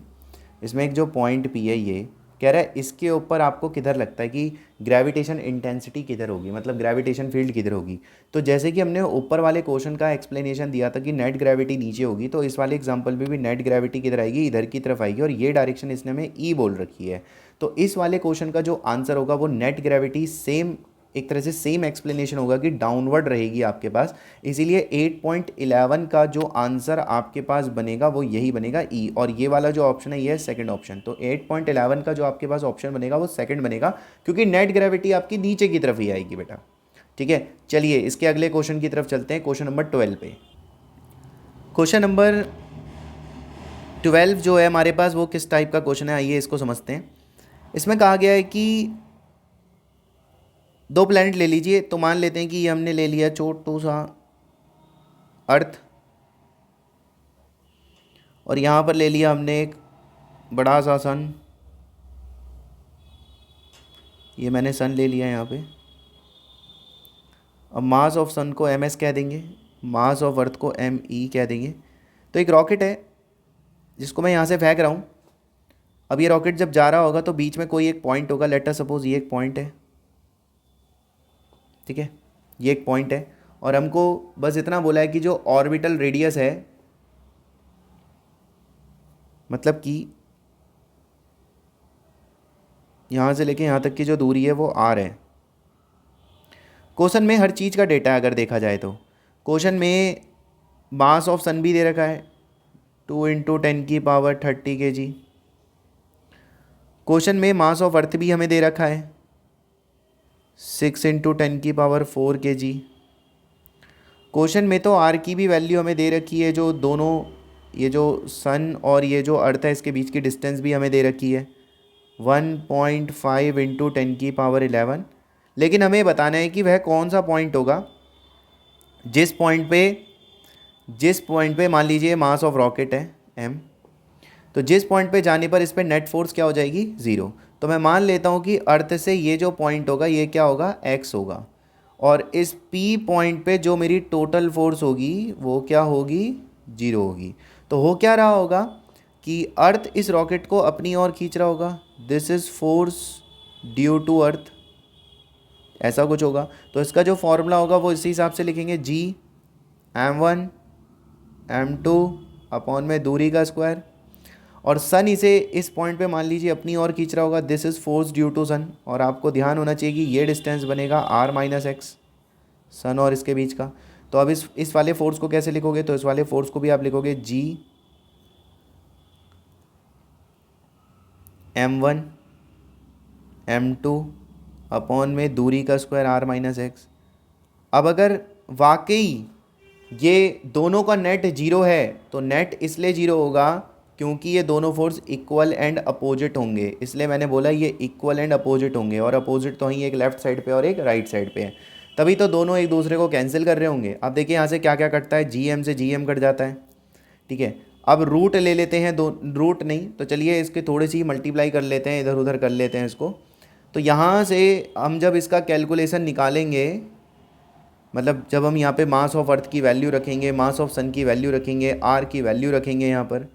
इसमें एक जो पॉइंट पी है ये, कह रहा है इसके ऊपर आपको किधर लगता है कि ग्रेविटेशन इंटेंसिटी किधर होगी, मतलब ग्रेविटेशन फील्ड किधर होगी। तो जैसे कि हमने ऊपर वाले क्वेश्चन का एक्सप्लेनेशन दिया था कि नेट ग्रेविटी नीचे होगी, तो इस वाले एग्जांपल में भी नेट ग्रेविटी किधर आएगी, इधर की तरफ आएगी, और ये डायरेक्शन इसने हमें ई बोल रखी है। तो इस वाले क्वेश्चन का जो आंसर होगा वो नेट ग्रेविटी सेम, एक तरह से सेम एक्सप्लेनेशन होगा कि डाउनवर्ड रहेगी आपके पास, इसीलिए 8.11 का जो आंसर आपके पास बनेगा वो यही बनेगा ई, और ये वाला जो ऑप्शन है ये है सेकंड ऑप्शन। तो 8.11 का जो आपके पास ऑप्शन बनेगा वो सेकंड बनेगा, क्योंकि नेट ग्रेविटी आपकी नीचे की तरफ ही आएगी बेटा। ठीक है, चलिए इसके अगले क्वेश्चन की तरफ चलते हैं, क्वेश्चन नंबर 12 पे। क्वेश्चन नंबर 12 जो है हमारे पास वो किस टाइप का क्वेश्चन है, आइए इसको समझते हैं। इसमें कहा गया है कि दो प्लैनेट ले लीजिए, तो मान लेते हैं कि ये हमने ले लिया छोटू सा अर्थ, और यहाँ पर ले लिया हमने एक बड़ा सा सन, ये मैंने सन ले लिया यहाँ पे। अब मास ऑफ सन को ms कह देंगे, मास ऑफ अर्थ को me कह देंगे। तो एक रॉकेट है जिसको मैं यहाँ से फेंक रहा हूँ। अब ये रॉकेट जब जा रहा होगा तो बीच में कोई एक पॉइंट होगा, लेट अस सपोज ये एक पॉइंट है, ठीक है, ये एक पॉइंट है, और हमको बस इतना बोला है कि जो ऑर्बिटल रेडियस है, मतलब कि यहाँ से लेके यहाँ तक की जो दूरी है वो r है। क्वेश्चन में हर चीज़ का डेटा है, अगर देखा जाए तो क्वेश्चन में मास ऑफ सन भी दे रखा है 2 × 10⁻30 kg। क्वेश्चन में मास ऑफ अर्थ भी हमें दे रखा है 6 × 10⁻4 kg। क्वेश्चन में तो आर की भी वैल्यू हमें दे रखी है, जो दोनों, ये जो सन और ये जो अर्थ है इसके बीच की डिस्टेंस भी हमें दे रखी है 1.5 × 10⁻11। लेकिन हमें बताना है कि वह कौन सा पॉइंट होगा जिस पॉइंट पे मान लीजिए मास ऑफ रॉकेट है m, तो जिस पॉइंट पे जाने पर इस पर नेट फोर्स क्या हो जाएगी, 0। तो मैं मान लेता हूँ कि अर्थ से ये जो पॉइंट होगा ये क्या होगा, x होगा, और इस p पॉइंट पे जो मेरी टोटल फोर्स होगी वो क्या होगी, 0 होगी। तो हो क्या रहा होगा कि अर्थ इस रॉकेट को अपनी ओर खींच रहा होगा, this is force due to earth, ऐसा कुछ होगा। तो इसका जो फॉर्मूला होगा वो इसी हिसाब से लिखेंगे, g m1 m2 अपॉन में दूरी का स्क्वायर, और सन इसे इस पॉइंट पे मान लीजिए अपनी ओर खींच रहा होगा, this is force due to sun, और आपको ध्यान होना चाहिए कि ये डिस्टेंस बनेगा r - x, सन और इसके बीच का। तो अब इस वाले फोर्स को कैसे लिखोगे, तो इस वाले फोर्स को भी आप लिखोगे g m1 m2 अपॉन में दूरी का स्क्वायर r - x। अब अगर वाकई ये दोनों का नेट 0 है, तो नेट इसलिए 0 होगा क्योंकि ये दोनों फोर्स इक्वल एंड अपोजिट होंगे, इसलिए मैंने बोला ये इक्वल एंड अपोजिट होंगे, और अपोजिट तो ही एक लेफ्ट साइड पे और एक राइट साइड पे है, तभी तो दोनों एक दूसरे को कैंसिल कर रहे होंगे। अब देखिए यहाँ से क्या क्या कटता है, GM से GM कट जाता है, ठीक है। अब रूट ले लेते हैं, दो रूट नहीं तो चलिए इसके थोड़ी सी मल्टीप्लाई कर लेते हैं, इधर उधर कर लेते हैं इसको। तो यहाँ से हम जब इसका कैलकुलेशन निकालेंगे, मतलब जब हम यहाँ पे मास ऑफ अर्थ की वैल्यू रखेंगे, मास ऑफ सन की वैल्यू रखेंगे, r की वैल्यू रखेंगे यहाँ पर,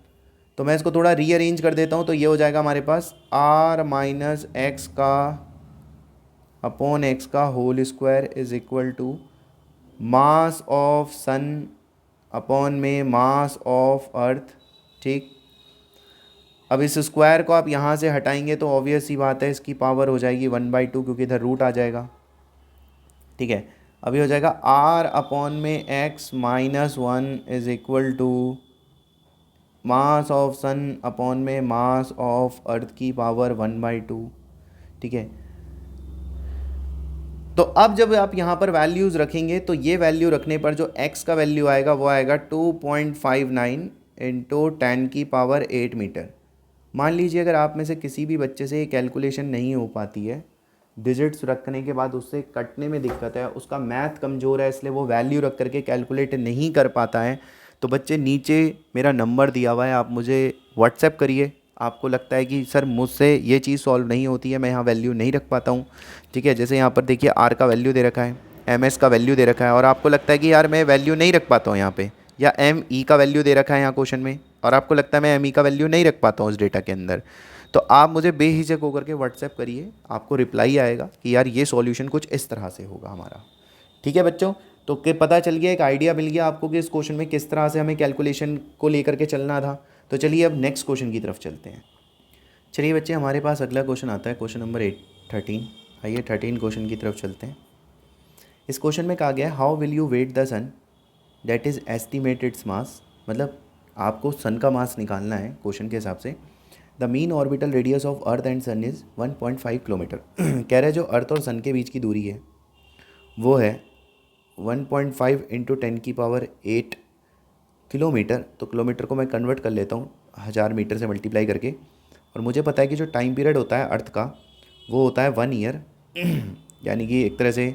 तो मैं इसको थोड़ा रीअरेंज कर देता हूँ। तो ये हो जाएगा हमारे पास r - x का अपॉन x का whole square is equal to mass of sun upon में मास ऑफ अर्थ, ठीक। अब इस स्क्वायर को आप यहाँ से हटाएंगे तो ऑब्वियस सी बात है इसकी पावर हो जाएगी 1/2, क्योंकि इधर रूट आ जाएगा, ठीक है। अभी हो जाएगा r अपॉन में x - 1 is equal to mass of sun upon में मास ऑफ अर्थ की पावर 1/2, ठीक है। तो अब जब आप यहाँ पर वैल्यूज़ रखेंगे तो ये वैल्यू रखने पर जो x का वैल्यू आएगा वो आएगा 2.59 × 10⁸ मीटर। मान लीजिए अगर आप में से किसी भी बच्चे से ये कैलकुलेशन नहीं हो पाती है, डिजिट्स रखने के बाद उससे कटने में दिक्कत है, उसका मैथ कमज़ोर है, इसलिए वो वैल्यू रख करके कैलकुलेट नहीं कर पाता है, तो बच्चे नीचे मेरा नंबर दिया हुआ है, आप मुझे व्हाट्सएप करिए। आपको लगता है कि सर मुझसे ये चीज़ सॉल्व नहीं होती है, मैं यहाँ वैल्यू नहीं रख पाता हूँ, ठीक है। जैसे यहाँ पर देखिए r का वैल्यू दे रखा है, ms का वैल्यू दे रखा है, और आपको लगता है कि यार मैं वैल्यू नहीं रख पाता हूँ यहाँ पे, या me का वैल्यू दे रखा है यहाँ क्वेश्चन में, और आपको लगता है मैं एम ई का वैल्यू नहीं रख पाता हूँ उस डेटा के अंदर, तो आप मुझे बेहिचक होकर के व्हाट्सएप करिए, आपको रिप्लाई आएगा कि यार ये सॉल्यूशन कुछ इस तरह से होगा हमारा। ठीक है बच्चों, तो कि पता चल गया, एक आइडिया मिल गया आपको कि इस क्वेश्चन में किस तरह से हमें कैलकुलेशन को लेकर के चलना था। तो चलिए अब नेक्स्ट क्वेश्चन की तरफ चलते हैं। चलिए बच्चे, हमारे पास अगला क्वेश्चन आता है, क्वेश्चन नंबर 13। आइए 13 क्वेश्चन की तरफ चलते हैं। इस क्वेश्चन में कहा गया है how will you weight the sun that is estimated its mass, मतलब आपको सन का मास निकालना है क्वेश्चन के हिसाब से। The mean orbital radius of earth and sun is 1.5 kilometre. कह रहे हैं जो अर्थ और सन के बीच की दूरी है वो है 1.5 इंटू 10⁸ किलोमीटर। तो किलोमीटर को मैं कन्वर्ट कर लेता हूँ 1000 मीटर से मल्टीप्लाई करके, और मुझे पता है कि जो टाइम पीरियड होता है अर्थ का वो होता है 1 ईयर, यानी कि एक तरह से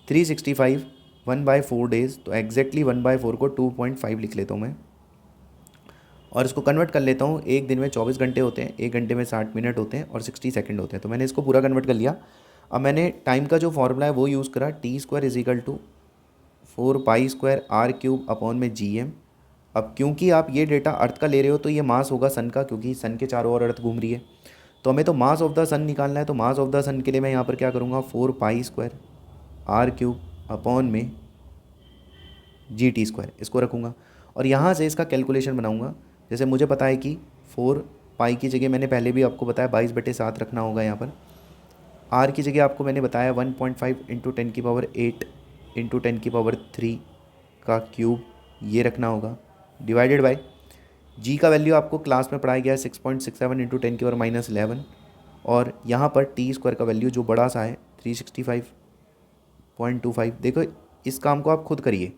365 1/4 डेज़। तो एग्जैक्टली 1/4 को 2.5 लिख लेता हूँ मैं, और इसको कन्वर्ट कर लेता हूँ। एक दिन में 24 घंटे होते हैं, एक घंटे में 60 मिनट होते हैं और 60 सेकंड होते हैं। तो मैंने इसको पूरा कन्वर्ट कर लिया। अब मैंने टाइम का जो फॉर्मूला है वो यूज़ करा, T² = 4π²r³ अब क्योंकि आप ये डेटा अर्थ का ले रहे हो तो ये मास होगा सन का, क्योंकि सन के चारों ओर अर्थ घूम रही है। तो हमें तो मास ऑफ द सन निकालना है, तो मास ऑफ द सन के लिए मैं यहाँ पर क्या करूँगा, 4π²r³ इसको रखूँगा, और यहाँ से इसका कैलकुलेशन बनाऊँगा। जैसे मुझे पता है कि 4π की जगह मैंने पहले भी आपको बताया 22/7 रखना होगा। यहाँ पर r की जगह आपको मैंने बताया 1.5 इंटू 10⁸ इंटू 10⁻³ का क्यूब ये रखना होगा, डिवाइडेड बाय g का वैल्यू आपको क्लास में पढ़ाया गया है 6.67 इंटू 10⁻11, और यहाँ पर t² का वैल्यू जो बड़ा सा है 365.25। देखो इस काम को आप खुद करिए,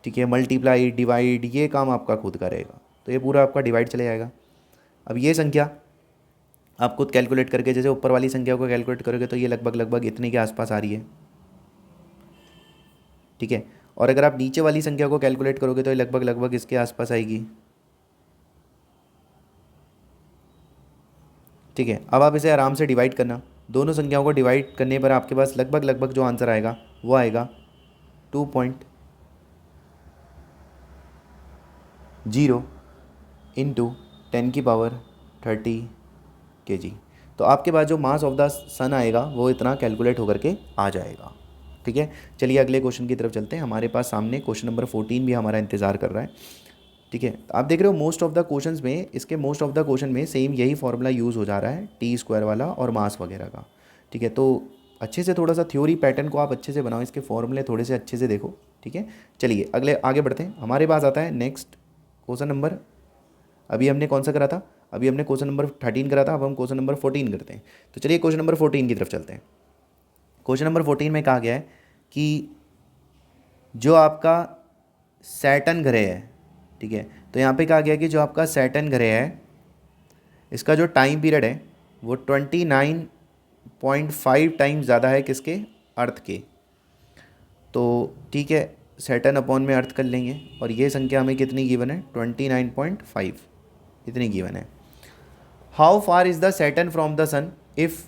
ठीक है, मल्टीप्लाई डिवाइड ये काम आपका खुद का रहेगा, तो ये पूरा आपका डिवाइड चले जाएगा। अब ये संख्या आप खुद कैलकुलेट करके, जैसे ऊपर वाली संख्या को कैलकुलेट करोगे तो ये लगभग इतने के आसपास आ रही है, ठीक है, और अगर आप नीचे वाली संख्या को कैलकुलेट करोगे तो ये लगभग इसके आसपास आएगी, ठीक है। अब आप इसे आराम से डिवाइड करना, दोनों संख्याओं को डिवाइड करने पर आपके पास लगभग जो आंसर आएगा वो आएगा 2.0 इंटू 10⁻30 kg। तो आपके पास जो मास ऑफ द सन आएगा वो इतना कैलकुलेट होकर के आ जाएगा, ठीक है। चलिए अगले क्वेश्चन की तरफ चलते हैं। हमारे पास सामने क्वेश्चन नंबर 14 भी हमारा इंतज़ार कर रहा है, ठीक है। आप देख रहे हो मोस्ट ऑफ द क्वेश्चंस में, इसके मोस्ट ऑफ द क्वेश्चन में सेम यही फॉर्मूला यूज़ हो जा रहा है, T² वाला और मास वगैरह का, ठीक है। तो अच्छे से थोड़ा सा थ्योरी पैटर्न को आप अच्छे से बनाओ, इसके फॉर्मूले थोड़े से अच्छे से देखो, ठीक है। चलिए अगले आगे बढ़ते हैं। हमारे पास आता है नेक्स्ट क्वेश्चन नंबर, अभी हमने कौन सा करा था, अभी हमने क्वेश्चन नंबर 13 करा था, अब हम क्वेश्चन नंबर 14 करते हैं। तो चलिए क्वेश्चन नंबर 14 की तरफ चलते हैं। क्वेश्चन नंबर 14 में कहा गया है कि जो आपका सैटर्न ग्रह है, ठीक है, तो यहाँ पे कहा गया कि जो आपका सैटर्न ग्रह है इसका जो टाइम पीरियड है वो 29.5 टाइम्स ज़्यादा है किसके, अर्थ के। तो ठीक है, सैटर्न अपॉन में अर्थ कर लेंगे, और ये संख्या हमें कितनी गिवन है, 29.5 इतनी गिवन है। How far is the Saturn from the sun if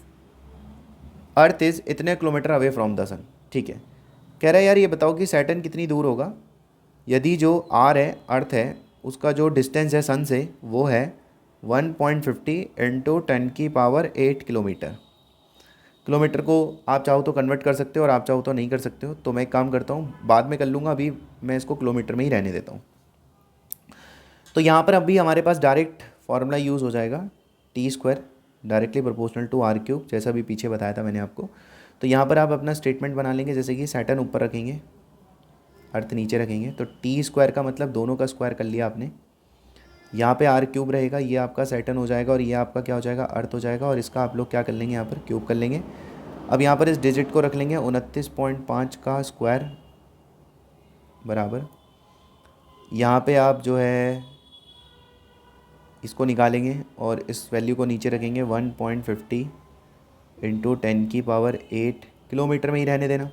earth is इतने kilometre away from the sun, ठीक है। कह रहा है यार ये बताओ कि सैटर्न कितनी दूर होगा, यदि जो आर है अर्थ है उसका जो डिस्टेंस है सन से वो है 1.50 इंटू 10⁸ किलोमीटर। किलोमीटर को आप चाहो तो कन्वर्ट कर सकते हो और आप चाहो तो नहीं कर सकते हो, तो मैं एक काम करता हूँ बाद में कर लूँगा, अभी मैं इसको किलोमीटर में ही रहने देता हूँ। तो यहाँ पर अभी हमारे पास डायरेक्ट फार्मूला यूज़ हो जाएगा, T² directly proportional to r³, जैसा भी पीछे बताया था मैंने आपको। तो यहाँ पर आप अपना स्टेटमेंट बना लेंगे, जैसे कि सैटर्न ऊपर रखेंगे अर्थ नीचे रखेंगे, तो T² का मतलब दोनों का स्क्वायर कर लिया आपने। यहाँ पे r³ रहेगा, ये आपका सैटर्न हो जाएगा और ये आपका क्या हो जाएगा, अर्थ हो जाएगा, और इसका आप लोग क्या कर लेंगे, यहाँ पर क्यूब कर लेंगे। अब यहाँ पर इस डिजिट को रख लेंगे 29.5 का स्क्वायर बराबर, यहाँ पे आप जो है इसको निकालेंगे और इस वैल्यू को नीचे रखेंगे 1.50 इंटू 10⁸ किलोमीटर में ही रहने देना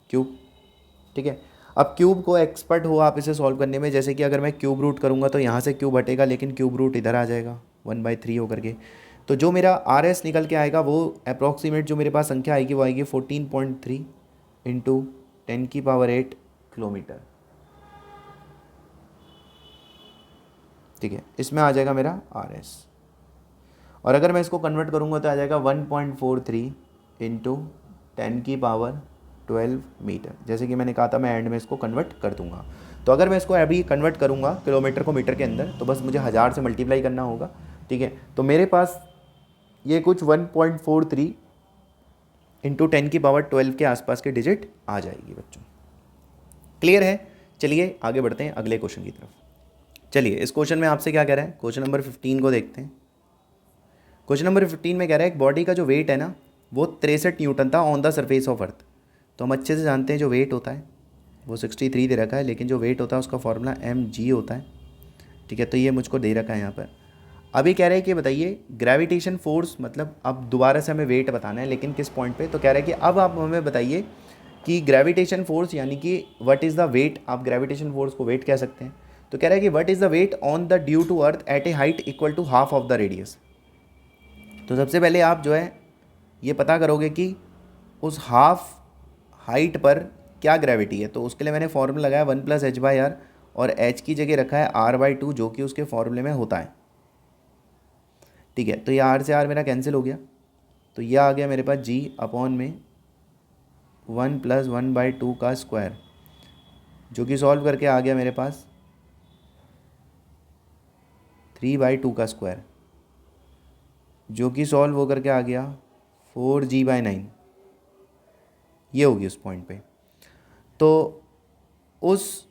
क्यूब, ठीक है। अब क्यूब को एक्सपर्ट हो आप इसे सॉल्व करने में, जैसे कि अगर मैं क्यूब रूट करूँगा तो यहाँ से क्यूब हटेगा, लेकिन क्यूब रूट इधर आ जाएगा 1/3 होकर के। तो जो मेरा RS निकल के आएगा वो अप्रॉक्सीमेट जो मेरे पास संख्या आएगी वो आएगी 14.3 इंटू 10⁸ किलोमीटर। ठीक है, इसमें आ जाएगा मेरा RS, और अगर मैं इसको कन्वर्ट करूँगा तो आ जाएगा 1.43 इंटू 10⁻12 मीटर। जैसे कि मैंने कहा था मैं एंड में इसको कन्वर्ट कर दूंगा। तो अगर मैं इसको अभी कन्वर्ट करूँगा किलोमीटर को मीटर के अंदर, तो बस मुझे 1000 से मल्टीप्लाई करना होगा। ठीक है, तो मेरे पास ये कुछ 1.43 इंटू 10⁻12 के आसपास के डिजिट आ जाएगी बच्चों। क्लियर है? चलिए आगे बढ़ते हैं अगले क्वेश्चन की तरफ। चलिए इस क्वेश्चन में आपसे क्या कह रहा है, क्वेश्चन नंबर 15 को देखते हैं। क्वेश्चन नंबर 15 में कह रहा है एक बॉडी का जो वेट है ना वो 63 न्यूटन था on the surface of earth. तो हम अच्छे से जानते हैं जो वेट होता है वो 63 दे रखा है, लेकिन जो वेट होता है उसका फॉर्मूला mg होता है। ठीक है, तो ये मुझको दे रखा है यहाँ पर। अभी कह रहे हैं कि बताइए ग्रेविटेशन फोर्स, मतलब अब दोबारा से हमें वेट बताना है लेकिन किस पॉइंट पे। तो कह रहा है कि अब आप हमें बताइए कि ग्रेविटेशन फोर्स यानी कि व्हाट इज़ द वेट, आप ग्रेविटेशन फोर्स को वेट कह सकते हैं। तो कह रहा है कि what is the weight on the due to earth at a height equal to half of the radius. तो सबसे पहले आप जो है ये पता करोगे कि उस हाफ हाइट पर क्या ग्रेविटी है। तो उसके लिए मैंने फॉर्मूला लगाया 1+h/r और h की जगह रखा है r/2 जो कि उसके फॉर्मूले में होता है। ठीक है, तो ये r से r मेरा कैंसिल हो गया, तो यह आ गया मेरे पास g अपॉन में 1+1/2 का स्क्वायर, जो कि सॉल्व करके आ गया मेरे पास 3/2 का स्क्वायर, जो कि सॉल्व होकर के आ गया 4g/9। ये होगी उस पॉइंट पे। तो उस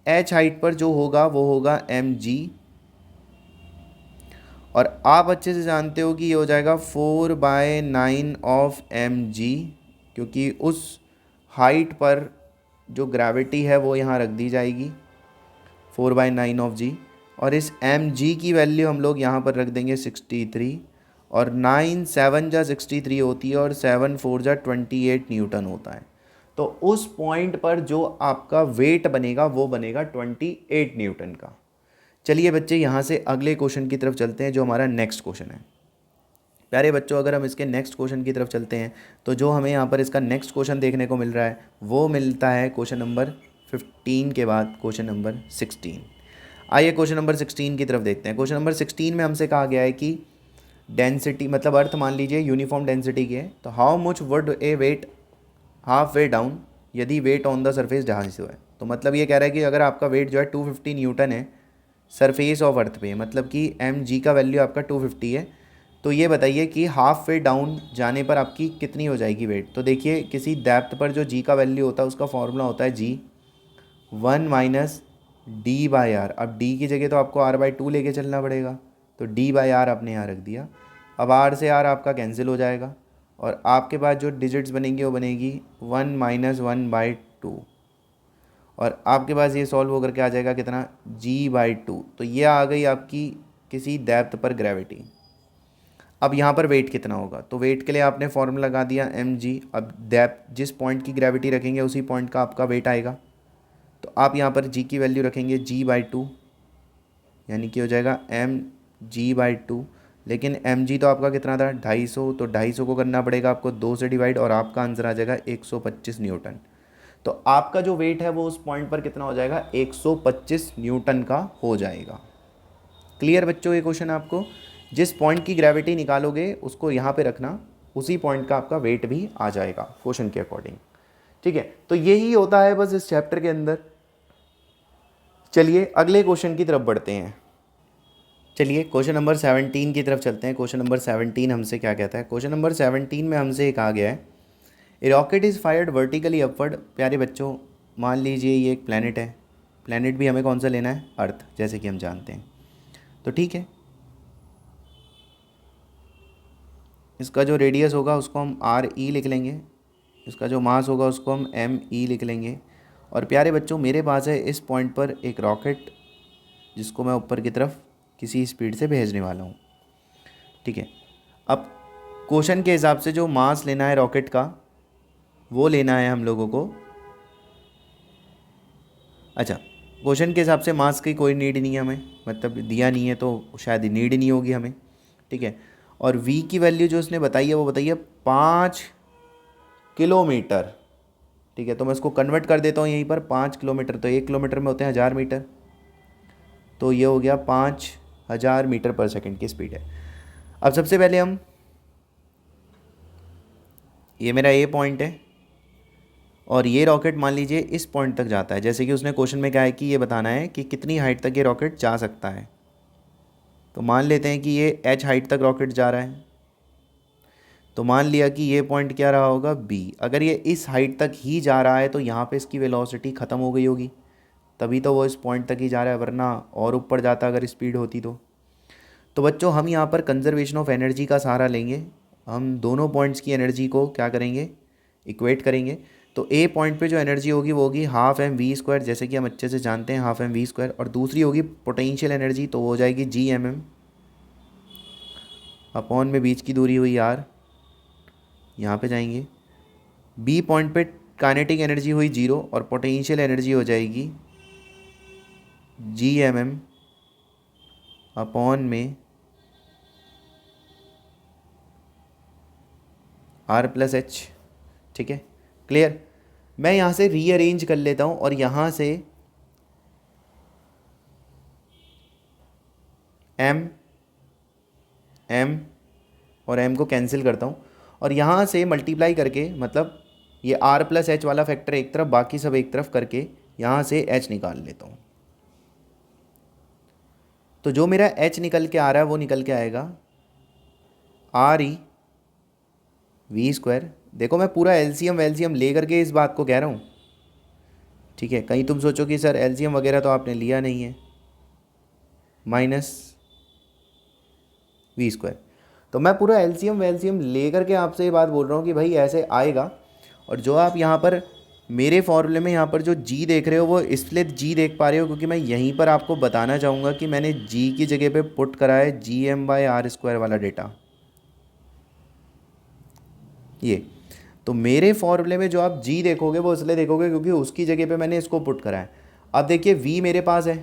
h हाइट पर जो होगा वो होगा mg, और आप अच्छे से जानते हो कि ये हो जाएगा 4/9 ऑफ mg, क्योंकि उस हाइट पर जो ग्रेविटी है वो यहाँ रख दी जाएगी 4/9 ऑफ g, और इस mg की वैल्यू हम लोग यहाँ पर रख देंगे 63, और 9 7 जा 63 होती है और 7 4 जा 28 न्यूटन होता है। तो उस पॉइंट पर जो आपका वेट बनेगा वो बनेगा 28 न्यूटन का। चलिए बच्चे यहाँ से अगले क्वेश्चन की तरफ चलते हैं जो हमारा नेक्स्ट क्वेश्चन है। प्यारे बच्चों अगर हम इसके नेक्स्ट क्वेश्चन की तरफ चलते हैं तो जो हमें यहाँ पर इसका नेक्स्ट क्वेश्चन देखने को मिल रहा है वो मिलता है क्वेश्चन नंबर 15 के बाद क्वेश्चन नंबर 16। आइए क्वेश्चन नंबर 16 की तरफ देखते हैं। क्वेश्चन नंबर 16 में हमसे कहा गया है कि डेंसिटी, मतलब अर्थ मान लीजिए यूनिफॉर्म डेंसिटी की है, तो how much would a weight half way down यदि वेट ऑन द सरफेस जहाँ से है। तो मतलब ये कह रहा है कि अगर आपका वेट जो है 250 न्यूटन है सरफेस ऑफ अर्थ पे, मतलब कि mg का वैल्यू आपका 250 है, तो ये बताइए कि हाफ वे डाउन जाने पर आपकी कितनी हो जाएगी वेट। तो देखिए किसी डेप्थ पर जो g का वैल्यू होता है उसका फॉर्मूला होता है g 1 - d/r। अब d की जगह तो आपको r/2 लेके चलना पड़ेगा, तो d/r आपने यहाँ रख दिया। अब r से r आपका कैंसिल हो जाएगा और आपके पास जो डिजिट्स बनेंगी वो बनेगी 1 - 1/2, और आपके पास ये सॉल्व होकर के आ जाएगा कितना g/2। तो ये आ गई आपकी किसी डेप्थ पर ग्रेविटी। अब यहाँ पर वेट कितना होगा, तो वेट के लिए आपने फॉर्मूला लगा दिया mg। अब डेप्थ जिस पॉइंट की ग्रेविटी रखेंगे उसी पॉइंट का आपका वेट आएगा। तो आप यहाँ पर g की वैल्यू रखेंगे g/2, यानी कि हो जाएगा mg/2। लेकिन mg तो आपका कितना था 250, तो 250 को करना पड़ेगा आपको 2 से डिवाइड, और आपका आंसर आ जाएगा 125 न्यूटन। तो आपका जो वेट है वो उस पॉइंट पर कितना हो जाएगा 125 न्यूटन का हो जाएगा। क्लियर बच्चों? ये क्वेश्चन आपको जिस पॉइंट की ग्रेविटी निकालोगे उसको यहाँ पे रखना, उसी पॉइंट का आपका वेट भी आ जाएगा क्वेश्चन के अकॉर्डिंग। ठीक है, तो यही होता है बस इस चैप्टर के अंदर। चलिए अगले क्वेश्चन की तरफ बढ़ते हैं। चलिए क्वेश्चन नंबर 17 की तरफ चलते हैं। क्वेश्चन नंबर 17 हमसे क्या कहता है। क्वेश्चन नंबर 17 में हमसे एक आ गया है, a rocket is fired vertically upward. प्यारे बच्चों मान लीजिए ये एक प्लैनेट है, प्लैनेट भी हमें कौन सा लेना है, अर्थ, जैसे कि हम जानते हैं। तो ठीक है, इसका जो रेडियस होगा उसको हम RE लिख लेंगे, इसका जो मास होगा उसको हम ME लिख लेंगे। और प्यारे बच्चों मेरे पास है इस पॉइंट पर एक रॉकेट जिसको मैं ऊपर की तरफ किसी स्पीड से भेजने वाला हूँ। ठीक है, अब क्वेश्चन के हिसाब से जो मास लेना है रॉकेट का वो लेना है हम लोगों को। अच्छा, क्वेश्चन के हिसाब से मास की कोई नीड नहीं है हमें, मतलब दिया नहीं है तो शायद नीड नहीं होगी हमें। ठीक है, और v की वैल्यू जो उसने बताई है वो बताइए 5 किलोमीटर। ठीक है, तो मैं इसको कन्वर्ट कर देता हूँ यहीं पर 5 किलोमीटर, तो 1 किलोमीटर में होते हैं 1000 मीटर। तो ये हो गया 5000 मीटर पर सेकंड की स्पीड है। अब सबसे पहले हम, ये मेरा ए पॉइंट है और ये रॉकेट मान लीजिए इस पॉइंट तक जाता है, जैसे कि उसने क्वेश्चन में क्या है कि ये बताना है कि कितनी हाइट तक ये रॉकेट जा सकता है। तो मान लेते हैं कि ये एच हाइट तक रॉकेट जा रहा है, तो मान लिया कि ये पॉइंट क्या रहा होगा बी। अगर ये इस हाइट तक ही जा रहा है तो यहाँ पे इसकी वेलोसिटी ख़त्म हो गई होगी, तभी तो वो इस पॉइंट तक ही जा रहा है, वरना और ऊपर जाता अगर स्पीड होती तो बच्चों हम यहाँ पर कंजर्वेशन ऑफ एनर्जी का सहारा लेंगे। हम दोनों पॉइंट्स की एनर्जी को क्या करेंगे, इक्वेट करेंगे। तो ए पॉइंट पे जो एनर्जी होगी वो होगी हाफ एम वी स्क्वायर, जैसे कि हम अच्छे से जानते हैं हाफ एम वी स्क्वायर, और दूसरी होगी पोटेंशियल एनर्जी, तो वो हो जाएगी जी एम एम अपॉन में बीच की दूरी हुई आर, यहाँ पे जाएंगे। बी पॉइंट पे काइनेटिक एनर्जी हुई 0 और पोटेंशियल एनर्जी हो जाएगी जी एम एम अपॉन में आर प्लस एच। ठीक है, क्लियर। मैं यहाँ से रीअरेंज कर लेता हूँ और यहाँ से एम एम और एम को कैंसिल करता हूँ और यहाँ से मल्टीप्लाई करके, मतलब ये आर प्लस एच वाला फैक्टर एक तरफ बाकी सब एक तरफ करके यहाँ से एच निकाल लेता हूँ। तो जो मेरा एच निकल के आ रहा है वो निकल के आएगा आर ई वी स्क्वायर। देखो मैं पूरा एलसीएम वेलसीएम ले करके इस बात को कह रहा हूँ, ठीक है। कहीं तुम सोचो कि सर एलसीएम वगैरह तो आपने लिया नहीं है, माइनस वी स्क्वायर। तो मैं पूरा एलसीएम वेलसीएम ले करके आपसे ये बात बोल रहा हूँ कि भाई ऐसे आएगा। और जो आप यहाँ पर मेरे फॉर्मूले में यहाँ पर जो जी देख रहे हो वो इसलिए जी देख पा रहे हो क्योंकि मैं यहीं पर आपको बताना चाहूँगा कि मैंने जी की जगह पे पुट करा है G M by R square वाला डेटा। ये तो मेरे फॉर्मूले में जो आप जी देखोगे वो इसलिए देखोगे क्योंकि उसकी जगह पे मैंने इसको पुट करा है। अब देखिए वी मेरे पास है,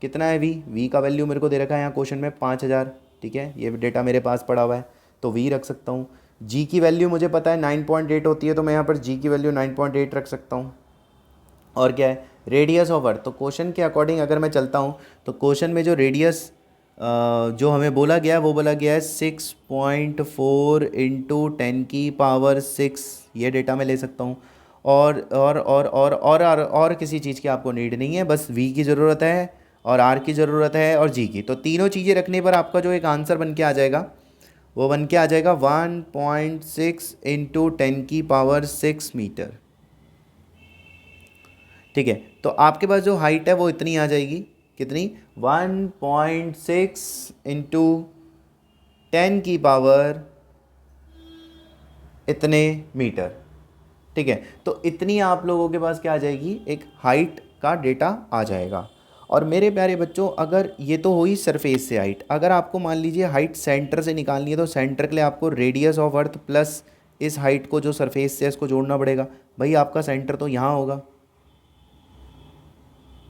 कितना है वी का वैल्यू मेरे को दे रखा है यहाँ क्वेश्चन में 5000। ठीक है, ये डेटा मेरे पास पड़ा हुआ है तो वी रख सकता हूँ। जी की वैल्यू मुझे पता है 9.8 होती है, तो मैं यहाँ पर जी की वैल्यू 9.8 रख सकता हूँ। और क्या है, रेडियस ऑफ अर्थ। तो क्वेश्चन के अकॉर्डिंग अगर मैं चलता हूँ तो क्वेश्चन में जो रेडियस जो हमें बोला गया है वो बोला गया है 6.4 इंटू 10⁻⁶। ये डेटा मैं ले सकता हूँ। और किसी चीज़ की आपको नीड नहीं है, बस वी की ज़रूरत है और आर की ज़रूरत है और जी की। तो तीनों चीज़ें रखने पर आपका जो एक आंसर बन के आ जाएगा वो बन के आ जाएगा 1.6 इंटू 10⁻⁶ मीटर। ठीक है, तो आपके पास जो हाइट है वो इतनी आ जाएगी, कितनी, 1.6 इंटू 10⁻⁰ इतने मीटर। ठीक है, तो इतनी आप लोगों के पास क्या आ जाएगी, एक हाइट का डेटा आ जाएगा। और मेरे प्यारे बच्चों, अगर ये तो हुई सरफेस से हाइट, अगर आपको मान लीजिए हाइट सेंटर से निकालनी है तो सेंटर के लिए आपको रेडियस ऑफ अर्थ प्लस इस हाइट को जो सरफेस से इसको जोड़ना पड़ेगा। भाई आपका सेंटर तो यहाँ होगा,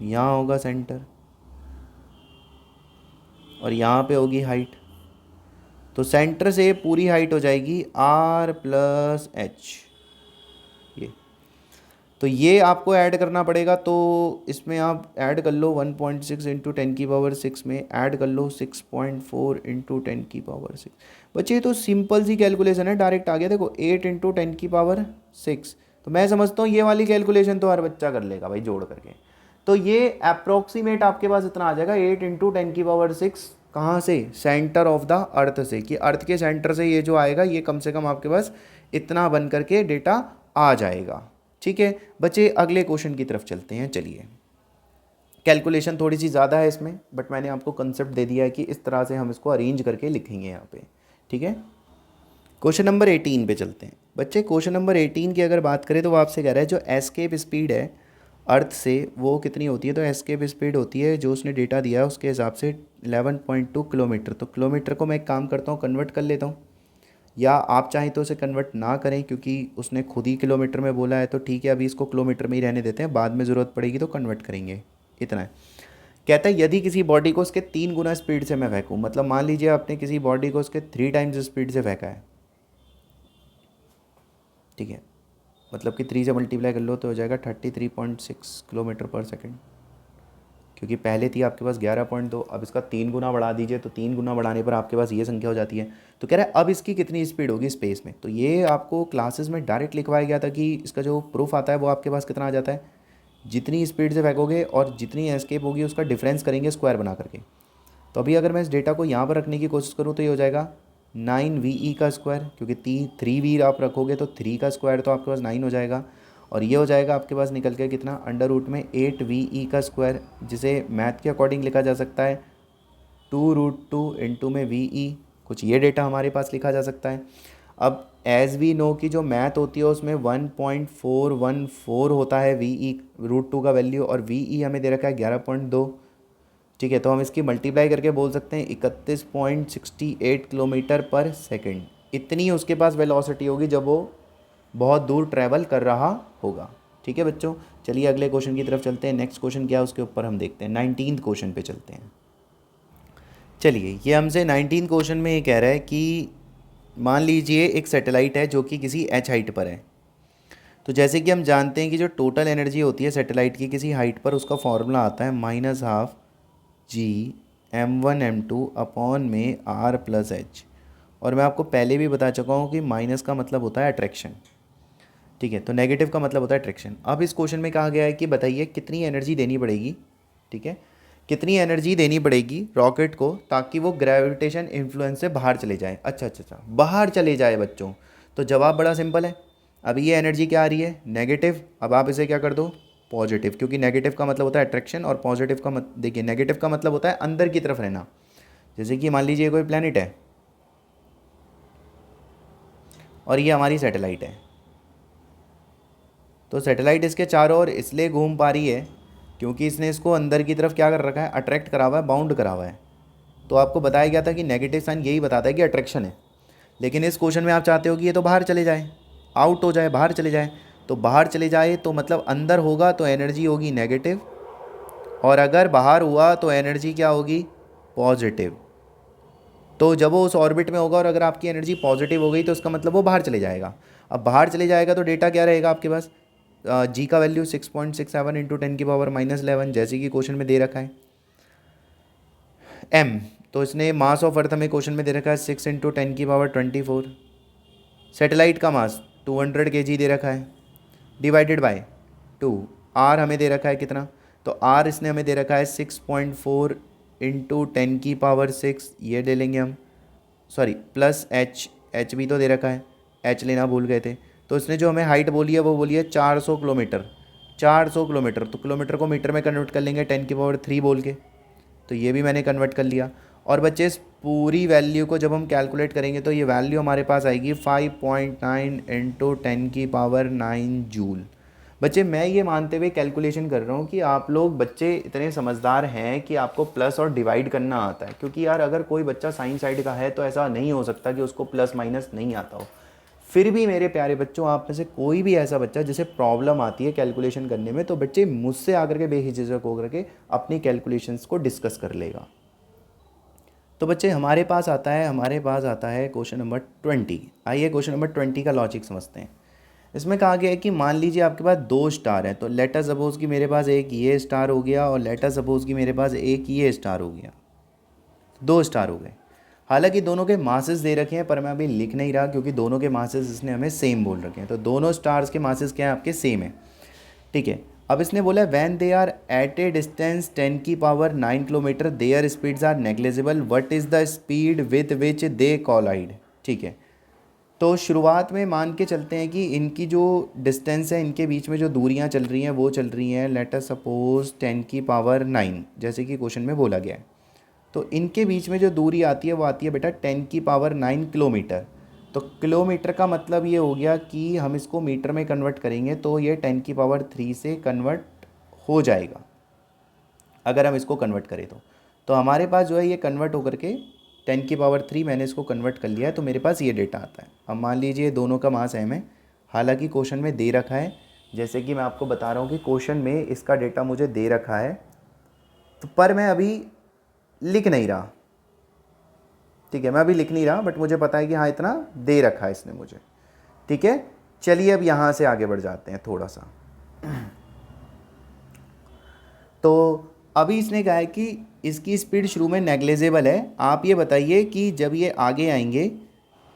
यहाँ होगा सेंटर और यहाँ पे होगी हाइट, तो सेंटर से पूरी हाइट हो जाएगी आर प्लस एच। ये तो ये आपको ऐड करना पड़ेगा, तो इसमें आप ऐड कर लो 1.6 इंटू 10⁻⁶ में ऐड कर लो 6.4 इंटू 10⁻⁶। बच्चे ये तो सिंपल सी कैलकुलेशन है, डायरेक्ट आ गया। देखो 8 इंटू 10⁻⁶, तो मैं समझता हूँ ये वाली कैलकुलेशन तो हर बच्चा कर लेगा भाई जोड़ करके। तो ये अप्रोक्सीमेट आपके पास इतना आ जाएगा 8 इंटू 10⁻⁶। कहाँ से, सेंटर ऑफ द अर्थ से, कि अर्थ के सेंटर से ये जो आएगा ये कम से कम आपके पास इतना बन करके डेटा आ जाएगा। ठीक है बच्चे, अगले क्वेश्चन की तरफ चलते हैं। चलिए, कैलकुलेशन थोड़ी सी ज़्यादा है इसमें, बट मैंने आपको कंसेप्ट दे दिया है कि इस तरह से हम इसको अरेंज करके लिखेंगे यहाँ पे। ठीक है, क्वेश्चन नंबर 18 पे चलते हैं। बच्चे क्वेश्चन नंबर 18 की अगर बात करें तो वो आपसे कह रहा है जो एस्केप स्पीड है अर्थ से वो कितनी होती है। तो एस्केप स्पीड होती है, जो उसने डेटा दिया है उसके हिसाब से 11.2 किलोमीटर। तो किलोमीटर को मैं एक काम करता हूँ, कन्वर्ट कर लेता हूँ, या आप चाहें तो उसे कन्वर्ट ना करें क्योंकि उसने खुद ही किलोमीटर में बोला है। तो ठीक है, अभी इसको किलोमीटर में ही रहने देते हैं, बाद में ज़रूरत पड़ेगी तो कन्वर्ट करेंगे। इतना है। कहता है यदि किसी बॉडी को उसके 3 गुना स्पीड से मैं फेंकूँ, मतलब मान लीजिए आपने किसी बॉडी को उसके 3 टाइम्स स्पीड से फेंका है। ठीक है, मतलब कि 3 से मल्टीप्लाई कर लो तो हो जाएगा 33.6 किलोमीटर पर सेकेंड। क्योंकि पहले थी आपके पास 11.2, अब इसका 3 गुना बढ़ा दीजिए, तो 3 गुना बढ़ाने पर आपके पास ये संख्या हो जाती है। तो कह रहा है अब इसकी कितनी स्पीड होगी स्पेस में। तो ये आपको क्लासेस में डायरेक्ट लिखवाया गया था कि इसका जो प्रूफ आता है वो आपके पास कितना आ जाता है, जितनी स्पीड से फेंकोगे और जितनी एस्केप होगी उसका डिफरेंस करेंगे स्क्वायर बना करके। तो अभी अगर मैं इस डेटा को यहाँ पर रखने की कोशिश करूँ तो ये हो जाएगा 9VE का स्क्वायर, क्योंकि 3V आप रखोगे तो 3 का स्क्वायर तो आपके पास 9 हो जाएगा। और ये हो जाएगा आपके पास निकल के कितना, अंडर रूट में 8VE का स्क्वायर, जिसे मैथ के अकॉर्डिंग लिखा जा सकता है 2√2 इंटू में VE। कुछ ये डेटा हमारे पास लिखा जा सकता है। अब एज वी नो की जो मैथ होती है उसमें 1.414 होता है VE √2 का वैल्यू, और VE हमें दे रखा है 11.2। ठीक है, तो हम इसकी मल्टीप्लाई करके बोल सकते हैं 31.68 किलोमीटर पर सेकंड। इतनी उसके पास वेलोसिटी होगी जब वो बहुत दूर ट्रैवल कर रहा होगा। ठीक है बच्चों, चलिए अगले क्वेश्चन की तरफ चलते हैं। नेक्स्ट क्वेश्चन क्या है उसके ऊपर हम देखते हैं। 19th क्वेश्चन पे चलते हैं। चलिए, ये हमसे 19th क्वेश्चन में ये कह रहा है कि मान लीजिए एक सैटेलाइट है जो कि किसी h हाइट पर है। तो जैसे कि हम जानते हैं कि जो टोटल एनर्जी होती है सैटेलाइट की किसी हाइट पर, उसका फॉर्मूला आता है -12G m1m2 अपॉन में r+h। और मैं आपको पहले भी बता चुका हूँ कि माइनस का मतलब होता है अट्रैक्शन। ठीक है, तो नेगेटिव का मतलब होता है अट्रैक्शन। अब इस क्वेश्चन में कहा गया है कि बताइए कितनी एनर्जी देनी पड़ेगी। ठीक है, कितनी एनर्जी देनी पड़ेगी रॉकेट को ताकि वो ग्रेविटेशन इन्फ्लुएंस से बाहर चले जाए। अच्छा, बाहर चले जाए बच्चों। तो जवाब बड़ा सिंपल है। अब ये एनर्जी क्या आ रही है, नेगेटिव। अब आप इसे क्या कर दो, पॉजिटिव, क्योंकि नेगेटिव का मतलब होता है अट्रैक्शन और पॉजिटिव का देखिए नेगेटिव का मतलब होता है अंदर की तरफ रहना। जैसे कि मान लीजिए कोई प्लैनेट है और ये हमारी सैटेलाइट है, तो सैटेलाइट इसके चारों ओर इसलिए घूम पा रही है क्योंकि इसने इसको अंदर की तरफ क्या कर रखा है, अट्रैक्ट करा हुआ है, बाउंड करा हुआ है। तो आपको बताया गया था कि नेगेटिव साइन यही बताता है कि अट्रैक्शन है। लेकिन इस क्वेश्चन में आप चाहते हो कि ये तो बाहर चले जाए, आउट हो जाए, बाहर चले जाए। तो बाहर चले जाए तो मतलब अंदर होगा तो एनर्जी होगी नेगेटिव, और अगर बाहर हुआ तो एनर्जी क्या होगी, पॉजिटिव। तो जब वो उस ऑर्बिट में होगा और अगर आपकी एनर्जी पॉजिटिव हो गई तो उसका मतलब वो बाहर चले जाएगा। अब बाहर चले जाएगा तो डेटा क्या रहेगा आपके पास, जी का वैल्यू 6.67 इंटू 10⁻⁻11, जैसे कि क्वेश्चन में दे रखा है। एम, तो इसने मास ऑफ अर्थ हमें क्वेश्चन में दे रखा है 6 इंटू 10⁻24। सैटेलाइट का मास 200 kg दे रखा है, डिवाइडेड बाय 2। आर हमें दे रखा है कितना, तो आर इसने हमें दे रखा है 6.4 इंटू 10⁻6, ये ले लेंगे हम, सॉरी प्लस एच भी तो दे रखा है, एच लेना भूल गए थे। तो इसने जो हमें हाइट बोली है वो बोली है 400 किलोमीटर। 400 किलोमीटर, तो किलोमीटर को मीटर में कन्वर्ट कर लेंगे 10⁻3 बोल के, तो ये भी मैंने कन्वर्ट कर लिया। और बच्चे इस पूरी वैल्यू को जब हम कैलकुलेट करेंगे तो ये वैल्यू हमारे पास आएगी 5.9 इंटू 10⁻9 जूल। बच्चे मैं ये मानते हुए कैलकुलेशन कर रहा हूँ कि आप लोग बच्चे इतने समझदार हैं कि आपको प्लस और डिवाइड करना आता है, क्योंकि यार अगर कोई बच्चा साइंस साइड का है तो ऐसा नहीं हो सकता कि उसको प्लस माइनस नहीं आता हो। फिर भी मेरे प्यारे बच्चों, आप में से कोई भी ऐसा बच्चा जिसे प्रॉब्लम आती है कैलकुलेशन करने में, तो बच्चे मुझसे आकर के बेहिचक होकर के अपनी कैलकुलेशंस को डिस्कस कर लेगा। तो बच्चे हमारे पास आता है क्वेश्चन नंबर 20। आइए क्वेश्चन नंबर 20 का लॉजिक समझते हैं। इसमें कहा गया है कि मान लीजिए आपके पास 2 स्टार हैं, तो लेट अस सपोज कि मेरे पास एक ये स्टार हो गया और लेट अस सपोज कि मेरे पास एक ये स्टार हो गया, 2 स्टार हो गए। हालांकि दोनों के मासेस दे रखे हैं पर मैं अभी लिख नहीं रहा क्योंकि दोनों के मासेस इसने हमें सेम बोल रखे हैं। तो दोनों स्टार्स के मासेस क्या हैं आपके, सेम है। ठीक है, अब इसने बोला when they are at a distance 10⁻9 kilometre their speeds are negligible, what is the speed with which they collide. ठीक है, तो शुरुआत में मान के चलते हैं कि इनकी जो डिस्टेंस है, इनके बीच में जो दूरियां चल रही हैं वो चल रही हैं लेट अस सपोज 10⁻9, जैसे कि क्वेश्चन में बोला गया है। तो इनके बीच में जो दूरी आती है वो आती है बेटा 10⁻9 किलोमीटर। तो किलोमीटर का मतलब ये हो गया कि हम इसको मीटर में कन्वर्ट करेंगे तो ये 10⁻3 से कन्वर्ट हो जाएगा अगर हम इसको कन्वर्ट करें तो हमारे पास जो है ये कन्वर्ट होकर के 10⁻3 मैंने इसको कन्वर्ट कर लिया है, तो मेरे पास ये डेटा आता है। अब मान लीजिए दोनों का मास एम है, हालांकि क्वेश्चन में दे रखा है, जैसे कि मैं आपको बता रहा हूँ कि क्वेश्चन में इसका डेटा मुझे दे रखा है, तो पर मैं अभी लिख नहीं रहा। ठीक है, मैं अभी लिख नहीं रहा, बट मुझे पता है कि हाँ इतना दे रखा है इसने मुझे। ठीक है, चलिए अब यहाँ से आगे बढ़ जाते हैं थोड़ा सा। तो अभी इसने कहा है कि इसकी स्पीड शुरू में नेग्लिजिबल है, आप ये बताइए कि जब ये आगे आएंगे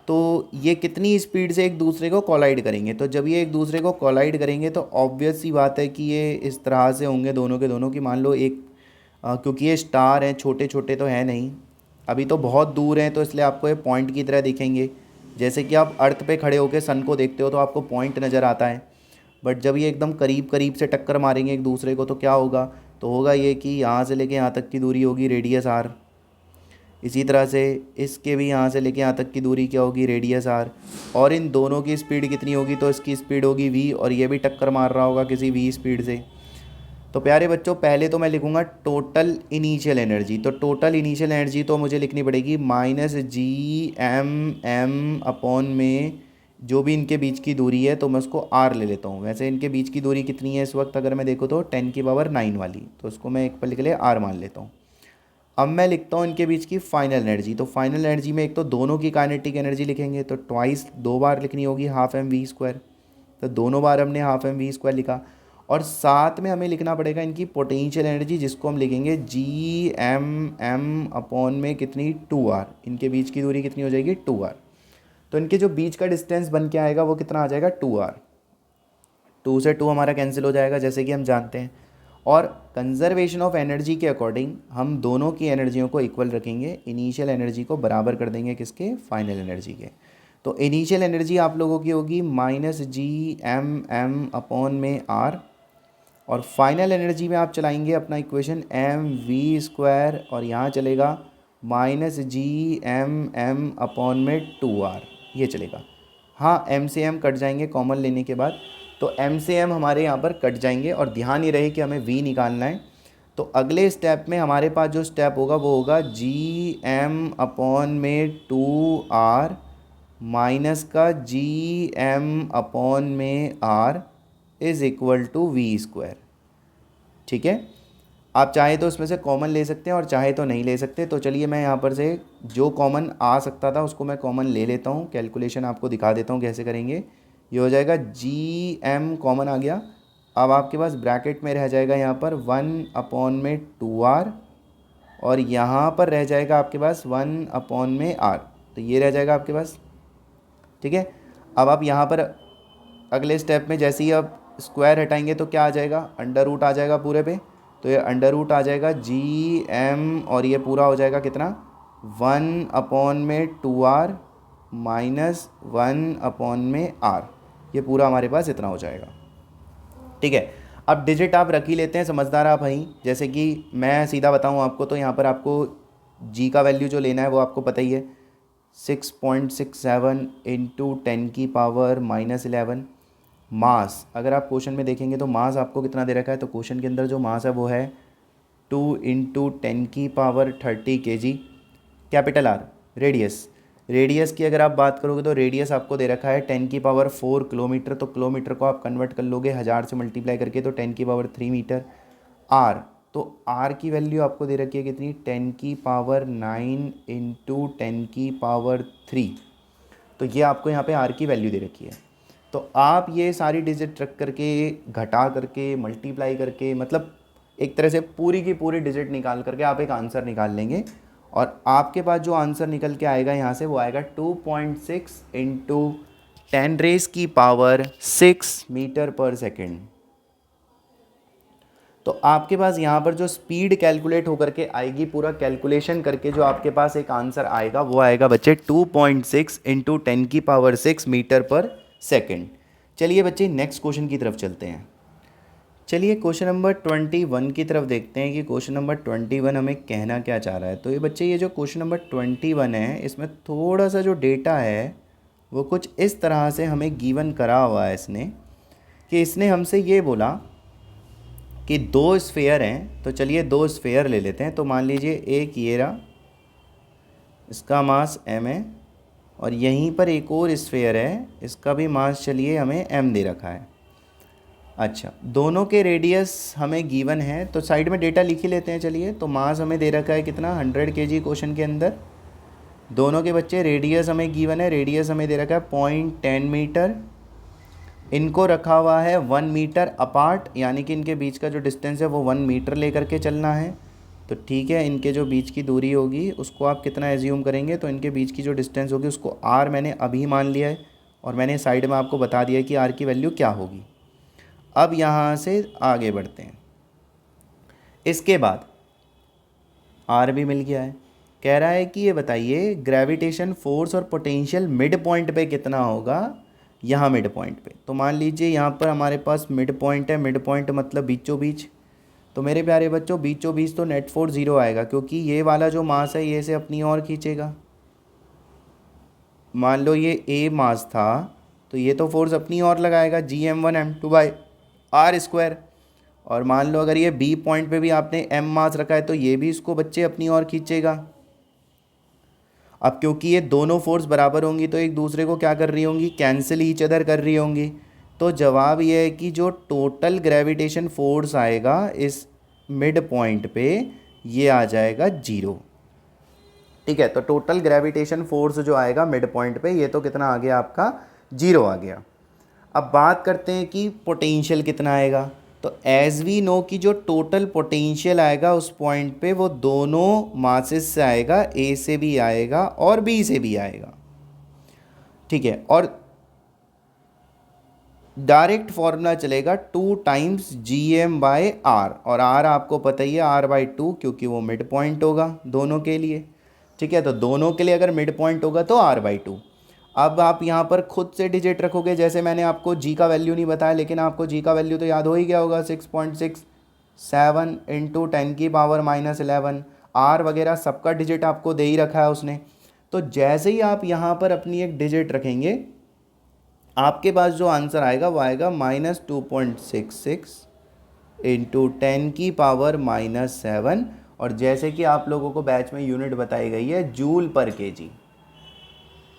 तो ये कितनी स्पीड से एक दूसरे को कोलाइड करेंगे। तो जब ये एक दूसरे को कोलाइड करेंगे तो ऑब्वियस सी बात है कि ये इस तरह से होंगे दोनों के दोनों की, मान लो एक क्योंकि ये स्टार हैं, छोटे छोटे तो हैं नहीं, अभी तो बहुत दूर हैं, तो इसलिए आपको ये पॉइंट की तरह दिखेंगे। जैसे कि आप अर्थ पे खड़े होकर सन को देखते हो तो आपको पॉइंट नज़र आता है, बट जब ये एकदम करीब करीब से टक्कर मारेंगे एक दूसरे को तो क्या होगा, तो होगा ये कि यहाँ से लेके यहाँ तक की दूरी होगी रेडियस आर। इसी तरह से इसके भी यहाँ से लेके यहाँ तक की दूरी क्या होगी, रेडियस आर। और इन दोनों की स्पीड कितनी होगी, तो इसकी स्पीड होगी v, और ये भी टक्कर मार रहा होगा किसी v स्पीड से। तो प्यारे बच्चों, पहले तो मैं लिखूँगा टोटल इनिशियल एनर्जी। तो टोटल इनिशियल एनर्जी तो मुझे लिखनी पड़ेगी -GM_m अपॉन में जो भी इनके बीच की दूरी है, तो मैं उसको r ले लेता हूँ। वैसे इनके बीच की दूरी कितनी है इस वक्त, अगर मैं देखूँ तो 10⁹ वाली, तो उसको मैं एक पर लिख ले r मान लेता हूँ। अब मैं लिखता हूँ इनके बीच की फाइनल एनर्जी। तो फाइनल एनर्जी में एक तो दोनों की काइनेटिक एनर्जी लिखेंगे, तो ट्वाइस, 2 बार लिखनी होगी ½ mv²। तो दोनों बार हमने ½ mv² लिखा, और साथ में हमें लिखना पड़ेगा इनकी पोटेंशियल एनर्जी, जिसको हम लिखेंगे GM_m अपॉन में कितनी, 2r। इनके बीच की दूरी कितनी हो जाएगी, 2r। तो इनके जो बीच का डिस्टेंस बन के आएगा वो कितना आ जाएगा, 2r। 2 से 2 हमारा कैंसिल हो जाएगा जैसे कि हम जानते हैं। और कंजर्वेशन ऑफ एनर्जी के अकॉर्डिंग हम दोनों की एनर्जियों को इक्वल रखेंगे, इनिशियल एनर्जी को बराबर कर देंगे किसके, फाइनल एनर्जी के। तो इनिशियल एनर्जी आप लोगों की होगी -GM_m अपॉन में r, और फाइनल एनर्जी में आप चलाएंगे अपना इक्वेशन mv², और यहाँ चलेगा -GM_m अपॉन में 2r, ये चलेगा। हाँ, m से m कट जाएंगे कॉमन लेने के बाद, तो m से m हमारे यहाँ पर कट जाएंगे, और ध्यान ये रहे कि हमें v निकालना है। तो अगले स्टेप में हमारे पास जो स्टेप होगा वो होगा GM अपॉन में 2r माइनस का GM अपॉन में r is equal to v²। ठीक है, आप चाहे तो इसमें से कॉमन ले सकते हैं और चाहे तो नहीं ले सकते। तो चलिए मैं यहाँ पर से जो कॉमन आ सकता था उसको मैं कॉमन ले लेता हूँ, कैलकुलेशन आपको दिखा देता हूँ कैसे करेंगे। ये हो जाएगा GM कॉमन आ गया, अब आपके पास ब्रैकेट में रह जाएगा यहाँ पर 1 अपॉन में 2r, और यहाँ पर रह जाएगा आपके पास 1 अपॉन में r, तो ये रह जाएगा आपके पास। ठीक है, अब आप यहाँ पर अगले स्टेप में जैसे ही आप स्क्वायर हटाएंगे तो क्या आ जाएगा, अंडर रूट आ जाएगा पूरे पे, तो ये अंडर रूट आ जाएगा GM, और ये पूरा हो जाएगा कितना, 1 अपॉन में 2r माइनस 1 अपॉन में r, ये पूरा हमारे पास इतना हो जाएगा। ठीक है, अब डिजिट आप रख ही लेते हैं, समझदार आप भाई। जैसे कि मैं सीधा बताऊं आपको, तो यहाँ पर आपको g का वैल्यू जो लेना है वो आपको पता ही है, 6.67 इंटू 10⁻⁻11। मास अगर आप क्वेश्चन में देखेंगे तो मास आपको कितना दे रखा है, तो क्वेश्चन के अंदर जो मास है वो है 2 into 10⁻30 kg। Capital R radius, radius की अगर आप बात करोगे तो रेडियस आपको दे रखा है 10⁴ किलोमीटर, तो किलोमीटर को आप कन्वर्ट कर लोगे 1000 से मल्टीप्लाई करके, तो 10⁻³ मीटर। R, तो R की वैल्यू आपको दे रखी है कितनी, 10⁹ इंटू 10⁻3, तो ये आपको यहाँ पे R की वैल्यू दे रखी है। तो आप ये सारी डिजिट रख करके, घटा करके, मल्टीप्लाई करके, मतलब एक तरह से पूरी की पूरी डिजिट निकाल करके आप एक आंसर निकाल लेंगे, और आपके पास जो आंसर निकल के आएगा यहाँ से वो आएगा 2.6 इंटू 10⁻⁶ मीटर पर सेकेंड। तो आपके पास यहाँ पर जो स्पीड कैलकुलेट होकर के आएगी, पूरा कैलकुलेशन करके जो आपके पास एक आंसर आएगा वो आएगा बच्चे 2.6 इंटू 10⁶ मीटर पर सेकेंड। चलिए बच्चे नेक्स्ट क्वेश्चन की तरफ चलते हैं। चलिए क्वेश्चन नंबर 21 की तरफ देखते हैं कि क्वेश्चन नंबर 21 हमें कहना क्या चाह रहा है। तो ये बच्चे, ये जो क्वेश्चन नंबर 21 है इसमें थोड़ा सा जो डेटा है वो कुछ इस तरह से हमें गिवन करा हुआ है इसने, कि इसने हमसे ये बोला कि 2 स्फेयर हैं। तो चलिए 2 स्फेयर ले लेते हैं। तो मान लीजिए एक ये रहा, इसका मास m है, और यहीं पर एक और स्फेयर है, इसका भी मास चलिए हमें m दे रखा है। अच्छा, दोनों के रेडियस हमें गिवन है, तो साइड में डेटा लिख ही लेते हैं। चलिए, तो मास हमें दे रखा है कितना, 100 kg क्वेश्चन के अंदर। दोनों के बच्चे रेडियस हमें गिवन है, रेडियस हमें दे रखा है 0.10 मीटर। इनको रखा हुआ है 1 मीटर अपार्ट, यानी कि इनके बीच का जो डिस्टेंस है वो 1 मीटर लेकर के चलना है। तो ठीक है, इनके जो बीच की दूरी होगी उसको आप कितना एज्यूम करेंगे, तो इनके बीच की जो डिस्टेंस होगी उसको r मैंने अभी मान लिया है और मैंने साइड में आपको बता दिया है कि r की वैल्यू क्या होगी। अब यहाँ से आगे बढ़ते हैं। इसके बाद r भी मिल गया है। कह रहा है कि ये बताइए ग्रेविटेशन फोर्स और पोटेंशियल मिड पॉइंट पे कितना होगा, यहाँ मिड पॉइंट पे। तो मान लीजिए यहाँ पर हमारे पास मिड पॉइंट है, मिड पॉइंट मतलब बीचों बीच। तो मेरे प्यारे बच्चों बीचों बीच तो नेट फोर्स 0 आएगा, क्योंकि ये वाला जो मास है ये से अपनी ओर खींचेगा। मान लो ये ए मास था तो ये तो फोर्स अपनी ओर लगाएगा Gm1m2/r²। और मान लो अगर ये बी पॉइंट पे भी आपने m मास रखा है तो ये भी इसको बच्चे अपनी ओर खींचेगा। अब क्योंकि ये दोनों फोर्स बराबर होंगी तो एक दूसरे को क्या कर रही होंगी, कैंसिल ईच अदर कर रही होंगी। तो जवाब ये है कि जो टोटल ग्रेविटेशन फोर्स आएगा इस मिड पॉइंट पे ये आ जाएगा 0। ठीक है, तो टोटल ग्रेविटेशन फोर्स जो आएगा मिड पॉइंट पे ये तो कितना आ गया आपका, 0 आ गया। अब बात करते हैं कि पोटेंशियल कितना आएगा। तो एज वी नो कि जो टोटल पोटेंशियल आएगा उस पॉइंट पे वो दोनों मासेस से आएगा, ए से भी आएगा और बी से भी आएगा। ठीक है, और डायरेक्ट फॉर्मूला चलेगा 2 टाइम्स Gm/r, और r आपको पता ही है r/2, क्योंकि वो मिड पॉइंट होगा दोनों के लिए। ठीक है, तो दोनों के लिए अगर मिड पॉइंट होगा तो r/2। अब आप यहाँ पर खुद से डिजिट रखोगे, जैसे मैंने आपको g का वैल्यू नहीं बताया लेकिन आपको g का वैल्यू तो याद हो ही गया होगा, 6.67 इंटू 10⁻11। r वगैरह सबका डिजिट आपको दे ही रखा है उसने। तो जैसे ही आप यहाँ पर अपनी एक डिजिट रखेंगे आपके पास जो आंसर आएगा वो आएगा -2.66 इंटू 10⁻⁻7। और जैसे कि आप लोगों को बैच में यूनिट बताई गई है जूल पर केजी।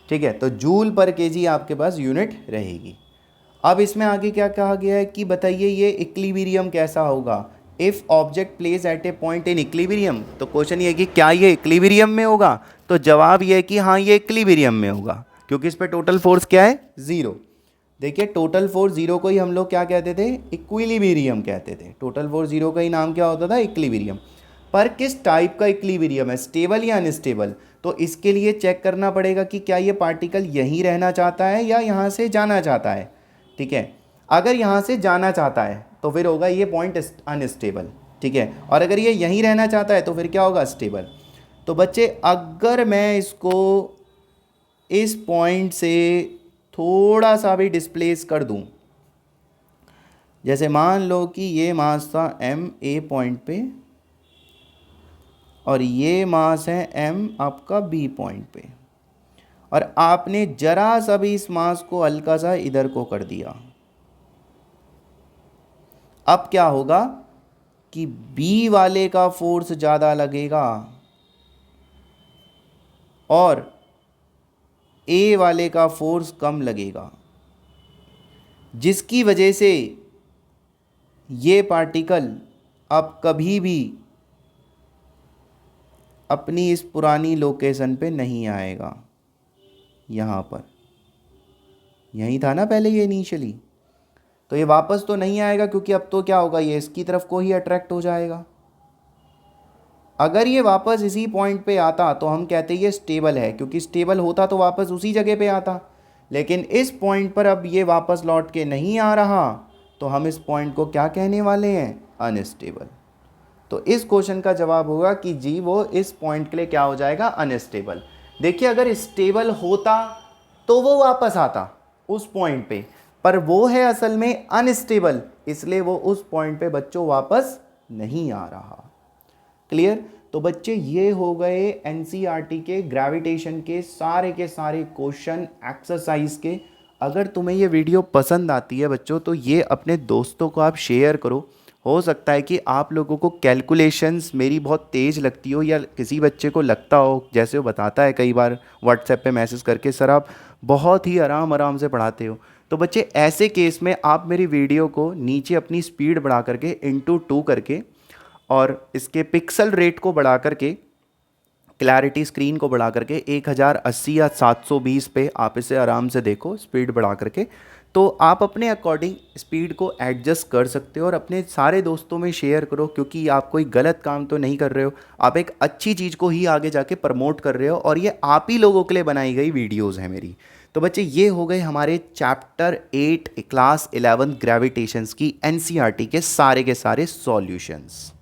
ठीक है, तो जूल पर केजी आपके पास यूनिट रहेगी। अब इसमें आगे क्या कहा गया है कि बताइए ये इक्विलिब्रियम कैसा होगा, if object place at A point in equilibrium. तो क्वेश्चन ये है कि क्या ये इक्विलिब्रियम में होगा, तो जवाब ये है कि हाँ ये इक्विलिब्रियम में होगा, क्योंकि इस पर टोटल फोर्स क्या है, 0। देखिए टोटल फोर्स 0 को ही हम लोग क्या कहते थे, इक्विलिब्रियम कहते थे। टोटल फोर्स 0 का ही नाम क्या होता था, इक्विलिब्रियम। पर किस टाइप का इक्विलिब्रियम है, स्टेबल या अनस्टेबल। तो इसके लिए चेक करना पड़ेगा कि क्या ये पार्टिकल यहीं रहना चाहता है या यहाँ से जाना चाहता है। ठीक है, अगर यहाँ से जाना चाहता है तो फिर होगा ये पॉइंट अनस्टेबल। ठीक है, और अगर ये यहीं रहना चाहता है तो फिर क्या होगा, स्टेबल। तो बच्चे अगर मैं इसको इस पॉइंट से थोड़ा सा भी डिस्प्लेस कर दूं, जैसे मान लो कि ये मास था m ए पॉइंट पे और ये मास है m आपका b पॉइंट पे, और आपने जरा सा भी इस मास को हल्का सा इधर को कर दिया। अब क्या होगा कि b वाले का फोर्स ज़्यादा लगेगा और a वाले का फोर्स कम लगेगा, जिसकी वजह से ये पार्टिकल अब कभी भी अपनी इस पुरानी लोकेशन पे नहीं आएगा। यहाँ पर यही था ना पहले ये इनिशियली, तो ये वापस तो नहीं आएगा, क्योंकि अब तो क्या होगा, ये इसकी तरफ को ही अट्रैक्ट हो जाएगा। अगर ये वापस इसी पॉइंट पे आता तो हम कहते ये स्टेबल है, क्योंकि स्टेबल होता तो वापस उसी जगह पे आता। लेकिन इस पॉइंट पर अब ये वापस लौट के नहीं आ रहा, तो हम इस पॉइंट को क्या कहने वाले हैं, अनस्टेबल। तो इस क्वेश्चन का जवाब होगा कि जी वो इस पॉइंट के लिए क्या हो जाएगा, अनस्टेबल। देखिए अगर स्टेबल होता तो वो वापस आता उस पॉइंट पे, पर वो है असल में अनस्टेबल, इसलिए वो उस पॉइंट पे बच्चों वापस नहीं आ रहा। क्लियर। तो बच्चे ये हो गए एनसीईआरटी के ग्रेविटेशन के सारे क्वेश्चन एक्सरसाइज के। अगर तुम्हें ये वीडियो पसंद आती है बच्चों तो ये अपने दोस्तों को आप शेयर करो। हो सकता है कि आप लोगों को कैलकुलेशंस मेरी बहुत तेज़ लगती हो, या किसी बच्चे को लगता हो, जैसे वो बताता है कई बार व्हाट्सएप पे मैसेज करके, सर आप बहुत ही आराम से पढ़ाते हो। तो बच्चे ऐसे केस में आप मेरी वीडियो को नीचे अपनी स्पीड बढ़ा करके ×2 करके और इसके पिक्सल रेट को बढ़ा करके, क्लैरिटी स्क्रीन को बढ़ा करके 1080 या 720 पे आप इसे आराम से देखो स्पीड बढ़ा करके। तो आप अपने अकॉर्डिंग स्पीड को एडजस्ट कर सकते हो और अपने सारे दोस्तों में शेयर करो, क्योंकि आप कोई गलत काम तो नहीं कर रहे हो, आप एक अच्छी चीज़ को ही आगे जाके प्रमोट कर रहे हो और ये आप ही लोगों के लिए बनाई गई वीडियोज़ हैं मेरी। तो बच्चे ये हो गए हमारे चैप्टर 8 क्लास 11 ग्रेविटेशंस की एनसीईआरटी के सारे सॉल्यूशंस।